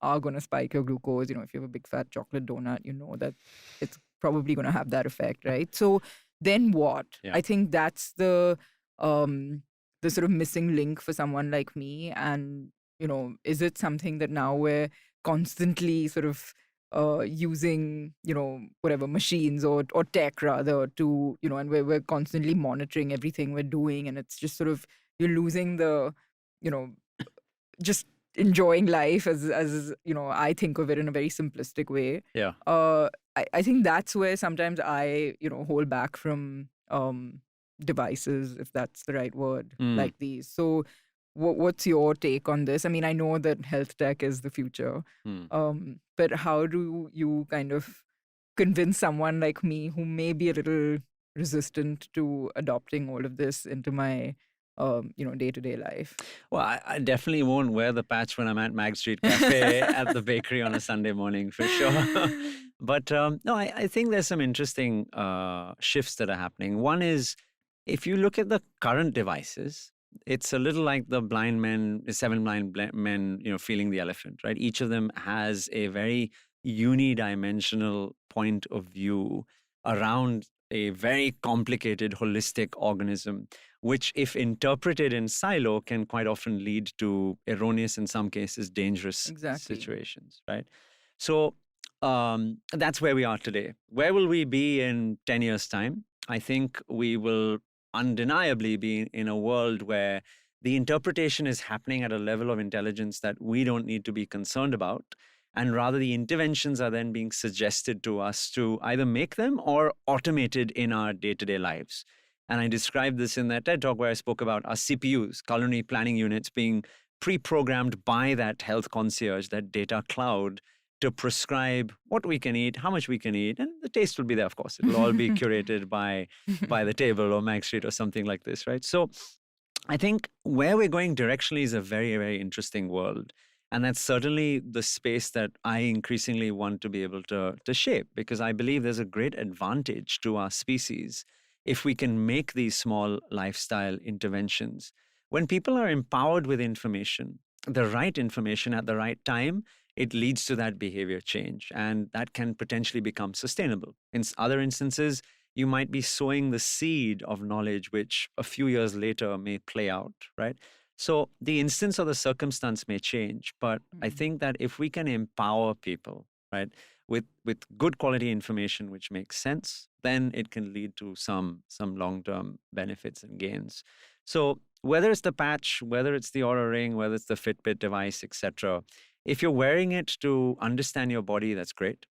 are going to spike your glucose. If you have a big fat chocolate donut, you know that it's probably going to have that effect, right? So then what? Yeah. I think that's the sort of missing link for someone like me. And is it something that now we're constantly sort of using whatever machines or tech rather to and we're constantly monitoring everything we're doing, and it's just sort of you're losing the you know just enjoying life as I think of it in a very simplistic way. Yeah. I think that's where sometimes I hold back from devices, if that's the right word, like these. So what's your take on this? I mean, I know that health tech is the future, but how do you kind of convince someone like me who may be a little resistant to adopting all of this into my day-to-day life? Well, I definitely won't wear the patch when I'm at Mag Street Cafe at the bakery on a Sunday morning, for sure. But no, I think there's some interesting shifts that are happening. One is, if you look at the current devices, it's a little like the 7 men, feeling the elephant, right? Each of them has a very unidimensional point of view around a very complicated, holistic organism, which, if interpreted in silo, can quite often lead to erroneous, in some cases, dangerous Exactly. situations, right? So that's where we are today. Where will we be in 10 years' time? I think we will undeniably be in a world where the interpretation is happening at a level of intelligence that we don't need to be concerned about. And rather, the interventions are then being suggested to us to either make them or automated in our day-to-day lives. And I described this in that TED Talk where I spoke about our CPUs, culinary planning units, being pre-programmed by that health concierge, that data cloud, to prescribe what we can eat, how much we can eat, and the taste will be there, of course. It'll all be curated by the table or Mag Street or something like this, right? So I think where we're going directionally is a very, very interesting world. And that's certainly the space that I increasingly want to be able to shape, because I believe there's a great advantage to our species if we can make these small lifestyle interventions. When people are empowered with information, the right information at the right time, it leads to that behavior change. And that can potentially become sustainable. In other instances, you might be sowing the seed of knowledge, which a few years later may play out, right? So the instance or the circumstance may change, but I think that if we can empower people, right, with good quality information which makes sense, then it can lead to some long-term benefits and gains. So whether it's the patch, whether it's the Aura Ring, whether it's the Fitbit device, etc., if you're wearing it to understand your body, that's great.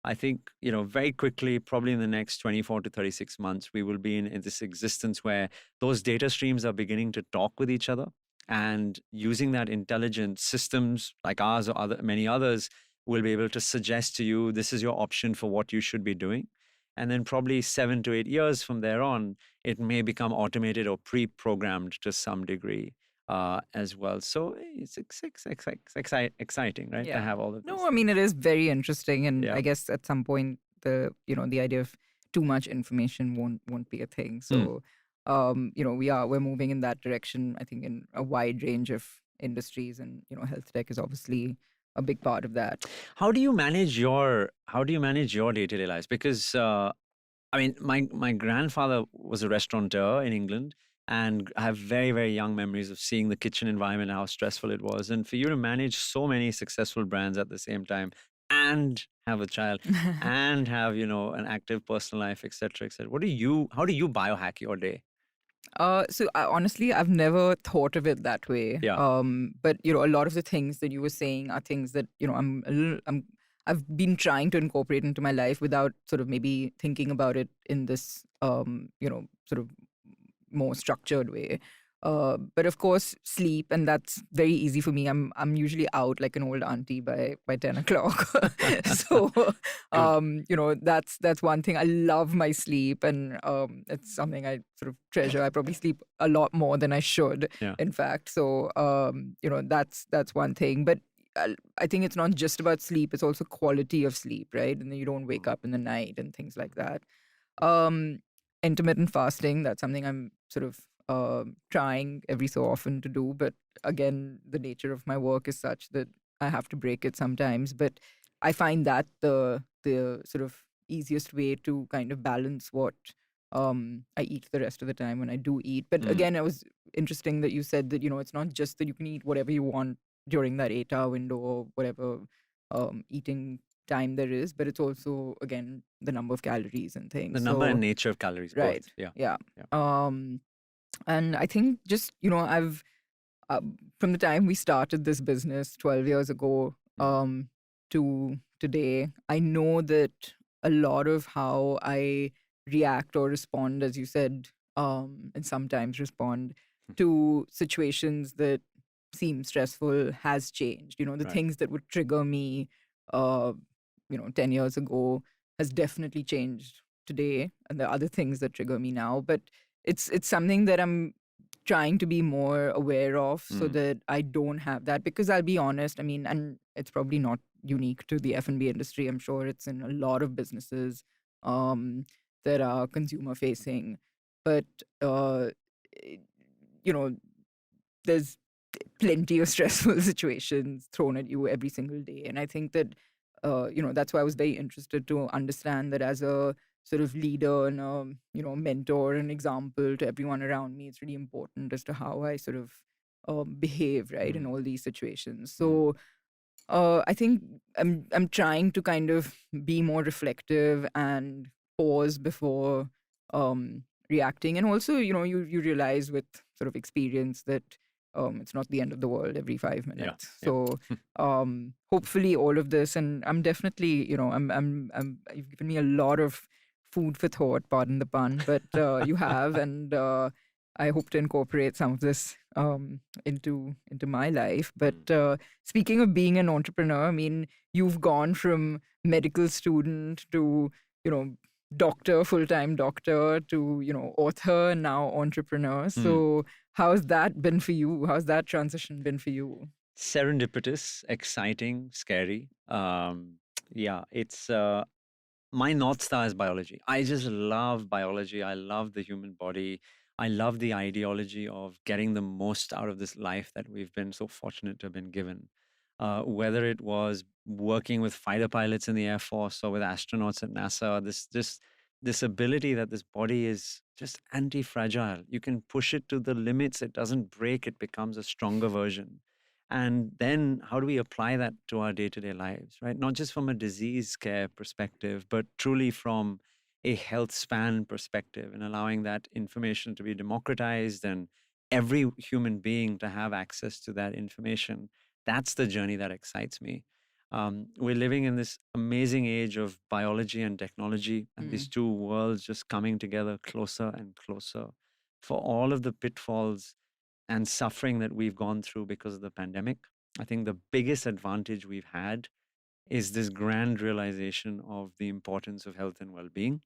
I think, very quickly, probably in the next 24 to 36 months, we will be in this existence where those data streams are beginning to talk with each other. And using that intelligent systems like ours or many others will be able to suggest to you, this is your option for what you should be doing. And then probably 7 to 8 years from there on, it may become automated or pre-programmed to some degree as well. So it's exciting, right? To have all of this. No, I mean, it is very interesting. And Yeah. I guess at some point, the idea of too much information won't be a thing. So, we're moving in that direction, I think, in a wide range of industries. And, health tech is obviously a big part of that. How do you manage your day-to-day lives? Because I mean, my grandfather was a restaurateur in England, and I have very, very young memories of seeing the kitchen environment and how stressful it was. And for you to manage so many successful brands at the same time and have a child and have, an active personal life, et cetera, et cetera. How do you biohack your day? So honestly, I've never thought of it that way. Yeah. But a lot of the things that you were saying are things that I've been trying to incorporate into my life without sort of maybe thinking about it in this sort of more structured way. But of course, sleep, and that's very easy for me. I'm usually out like an old auntie by 10 o'clock. So that's one thing. I love my sleep, and it's something I sort of treasure. I probably sleep a lot more than I should, in fact. So that's one thing. But I think it's not just about sleep, it's also quality of sleep, right? And then you don't wake up in the night and things like that. Intermittent fasting, that's something I'm sort of trying every so often to do. But again, the nature of my work is such that I have to break it sometimes. But I find that the sort of easiest way to kind of balance what I eat the rest of the time when I do eat. But again, it was interesting that you said that, it's not just that you can eat whatever you want during that 8-hour window or whatever eating time there is, but it's also, again, the number of calories and things. The number and nature of calories, right. Both. Yeah. And I think just, I've, from the time we started this business 12 years ago to today, I know that a lot of how I react or respond, as you said, and sometimes respond to situations that seem stressful has changed. The things that would trigger me 10 years ago has definitely changed today, and the other things that trigger me now. But it's something that I'm trying to be more aware of so that I don't have that. Because I'll be honest, I mean, and it's probably not unique to the F&B industry. I'm sure it's in a lot of businesses that are consumer facing. But, there's plenty of stressful situations thrown at you every single day. And I think that, that's why I was very interested to understand that as a sort of leader and a, mentor and example to everyone around me, it's really important as to how I sort of behave, right, in all these situations. So I think I'm trying to kind of be more reflective and pause before reacting. And also, you realize with sort of experience that it's not the end of the world every 5 Yeah. minutes. Yeah. So hopefully all of this, and I'm definitely, you've given me a lot of food for thought, pardon the pun, but you have, and I hope to incorporate some of this into my life. But speaking of being an entrepreneur, I mean, you've gone from medical student to, doctor, full-time doctor, to, author, now entrepreneur. So how's that been for you? How's that transition been for you? Serendipitous, exciting, scary. Yeah, it's my North Star is biology. I just love biology. I love the human body. I love the ideology of getting the most out of this life that we've been so fortunate to have been given. Whether it was working with fighter pilots in the Air Force or with astronauts at NASA, this ability that this body is just anti-fragile. You can push it to the limits. It doesn't break. It becomes a stronger version. And then how do we apply that to our day-to-day lives, right? Not just from a disease care perspective, but truly from a health span perspective, and allowing that information to be democratized and every human being to have access to that information. That's the journey that excites me. We're living in this amazing age of biology and technology, and these two worlds just coming together closer and closer. For all of the pitfalls and suffering that we've gone through because of the pandemic, I think the biggest advantage we've had is this grand realization of the importance of health and well-being,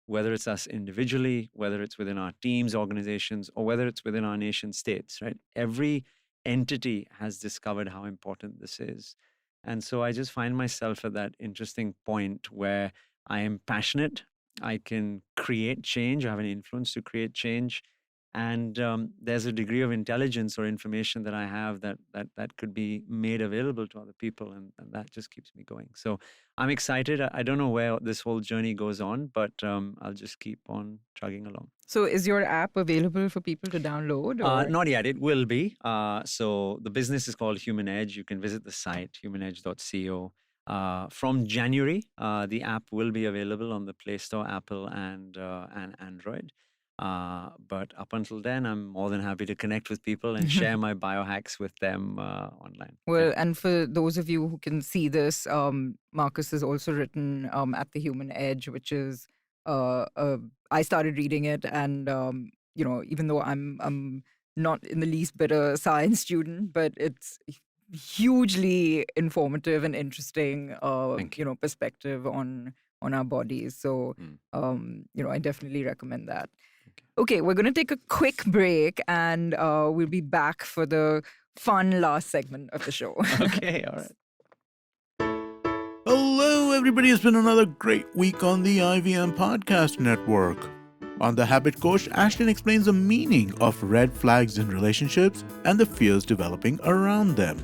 whether it's us individually, whether it's within our teams, organizations, or whether it's within our nation states, right? Every entity has discovered how important this is. And so I just find myself at that interesting point where I am passionate, I can create change, I have an influence to create change, and there's a degree of intelligence or information that I have that could be made available to other people, and that just keeps me going. So I'm excited. I don't know where this whole journey goes on, but I'll just keep on chugging along. So is your app available for people to download? Or? Not yet. It will be. So the business is called Human Edge. You can visit the site, humanedge.co. From January, the app will be available on the Play Store, Apple, and Android. But up until then, I'm more than happy to connect with people and share my biohacks with them online. Well, and for those of you who can see this, Marcus has also written At the Human Edge, which is, I started reading it, and, even though I'm not in the least bit a science student, but it's hugely informative and interesting, perspective on our bodies. So, I definitely recommend that. Okay, we're going to take a quick break, and we'll be back for the fun last segment of the show. Okay, all right. Hello, everybody. It's been another great week on the IVM Podcast Network. On The Habit Coach, Ashton explains the meaning of red flags in relationships and the fears developing around them.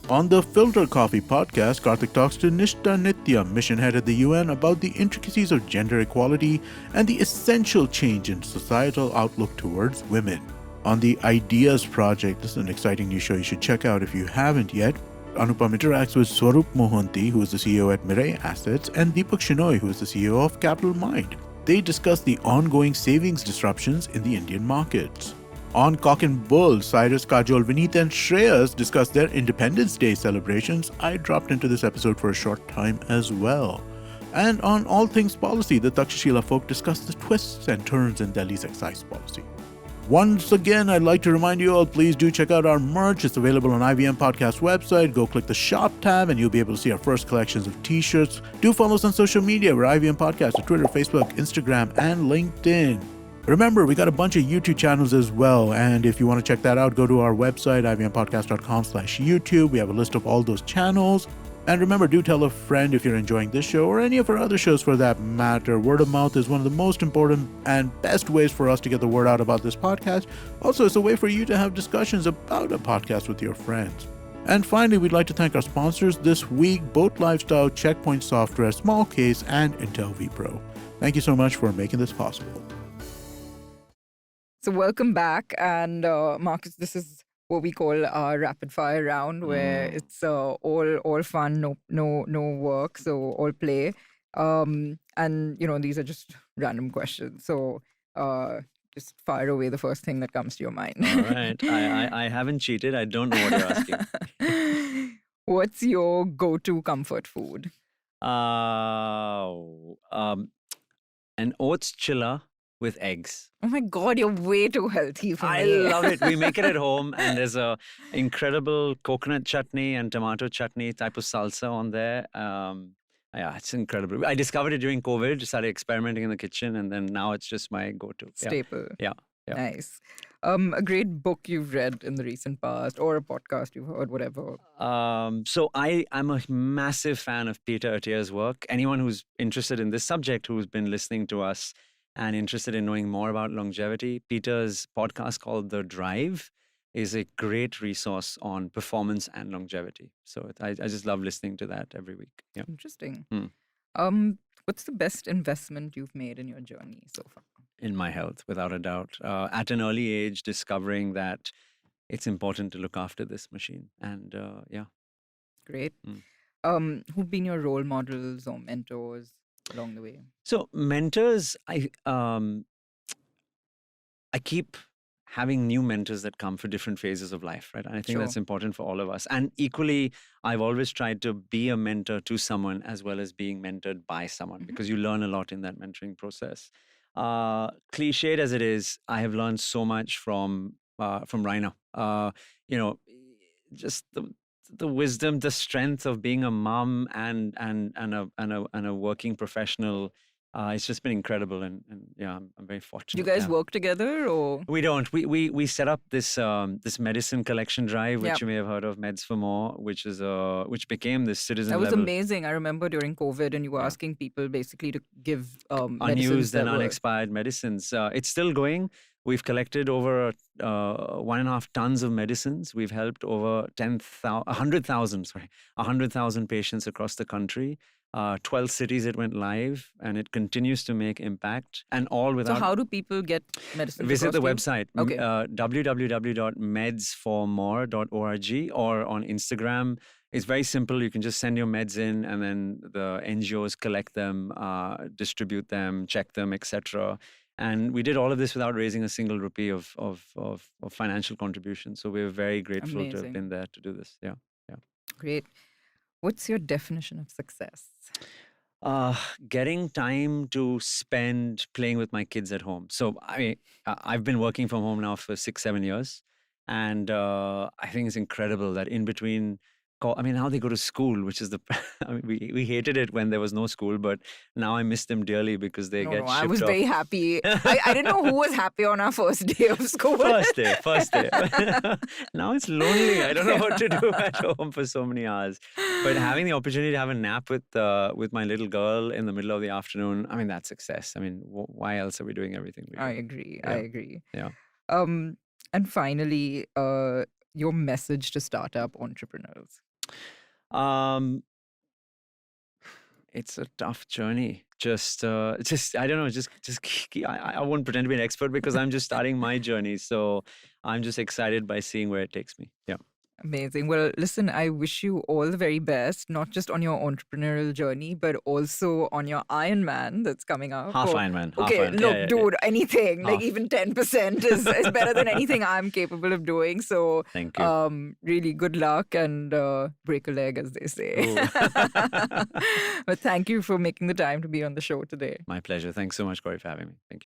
On the Filter Coffee Podcast, Karthik talks to Nishta Nitya, mission head at the UN, about the intricacies of gender equality and the essential change in societal outlook towards women. On the Ideas Project, this is an exciting new show you should check out if you haven't yet. Anupam interacts with Swarup Mohanty, who is the CEO at Mirai Assets, and Deepak Shenoy, who is the CEO of Capital Mind. They discuss the ongoing savings disruptions in the Indian markets. On Cock and Bull, Cyrus, Kajol, Vineet, and Shreyas discuss their Independence Day celebrations. I dropped into this episode for a short time as well. And on All Things Policy, the Takshashila folk discuss the twists and turns in Delhi's excise policy. Once again, I'd like to remind you all, please do check out our merch. It's available on IVM Podcast website. Go click the shop tab and you'll be able to see our first collections of t-shirts. Do follow us on social media. We're IVM Podcast on Twitter, Facebook, Instagram, and LinkedIn. Remember, we got a bunch of YouTube channels as well, and if you want to check that out, go to our website, ivmpodcast.com/YouTube. We have a list of all those channels. And remember, do tell a friend if you're enjoying this show or any of our other shows for that matter. Word of mouth is one of the most important and best ways for us to get the word out about this podcast. Also, it's a way for you to have discussions about a podcast with your friends. And finally, we'd like to thank our sponsors this week, Boat Lifestyle, Checkpoint Software, Small Case, and Intel vPro. Thank you so much for making this possible. So welcome back, and Marcus, this is what we call our rapid fire round, where it's all fun, no work, so all play. And these are just random questions. So Just fire away the first thing that comes to your mind. All right. I haven't cheated. I don't know what you're asking. What's your go-to comfort food? An oats chiller with eggs. Oh my God, you're way too healthy for I me. love it. We make it at home, and there's a incredible coconut chutney and tomato chutney type of salsa on there. Yeah, it's incredible. I discovered it during COVID, just started experimenting in the kitchen, and then now it's just my go-to. Staple. Yeah. Nice. A great book you've read in the recent past, or a podcast you've heard, whatever. So I'm a massive fan of Peter Attia's work. Anyone who's interested in this subject, who's been listening to us and interested in knowing more about longevity, Peter's podcast called The Drive is a great resource on performance and longevity. So I just love listening to that every week. Yeah. Interesting. Hmm. What's the best investment you've made in your journey so far? In my health, without a doubt. At an early age, discovering that it's important to look after this machine. And yeah. Great. Mm. Who've been your role models or mentors along the way? So mentors, I keep having new mentors that come for different phases of life, right? And I think that's important for all of us. And equally, I've always tried to be a mentor to someone as well as being mentored by someone, because you learn a lot in that mentoring process. Cliched as it is, I have learned so much from Rhino. Just the wisdom, the strength of being a mom and a working professional. It's just been incredible, and yeah, I'm very fortunate. Do you guys work together, or? We don't. We set up this this medicine collection drive, which you may have heard of, Meds for More, which became this citizen. That was level. amazing. I remember during COVID, and you were asking people basically to give unused and unexpired medicines. It's still going. We've collected over 1.5 tons of medicines. We've helped over 100,000 patients across the country. 12 cities it went live, and it continues to make impact, and all without. So how do people get medicine? Visit the website, okay. www.medsformore.org, or on Instagram. It's very simple. You can just send your meds in, and then the NGOs collect them, distribute them, check them, etc. And we did all of this without raising a single rupee of financial contribution. So we're very grateful to have been there to do this. Yeah. Great. What's your definition of success? Getting time to spend playing with my kids at home. So I've been working from home now for 6-7 years. And I think it's incredible that in between, now they go to school, which is we hated it when there was no school, but now I miss them dearly because they get shipped I was off. very happy. I didn't know who was happy on our first day of school. First day. Now it's lonely. I don't know what to do at home for so many hours. But having the opportunity to have a nap with my little girl in the middle of the afternoon, that's success. Why else are we doing everything we do? I agree. Yeah. And finally, your message to startup entrepreneurs. It's a tough journey. Just I don't know. I won't pretend to be an expert because I'm just starting my journey. So I'm just excited by seeing where it takes me. Yeah. Amazing. Well, listen, I wish you all the very best, not just on your entrepreneurial journey, but also on your Ironman that's coming up. Half Ironman. Okay, look, dude, anything, like even 10% is better than anything I'm capable of doing. So, thank you. Really good luck and break a leg, as they say. But thank you for making the time to be on the show today. My pleasure. Thanks so much, Gauri, for having me. Thank you.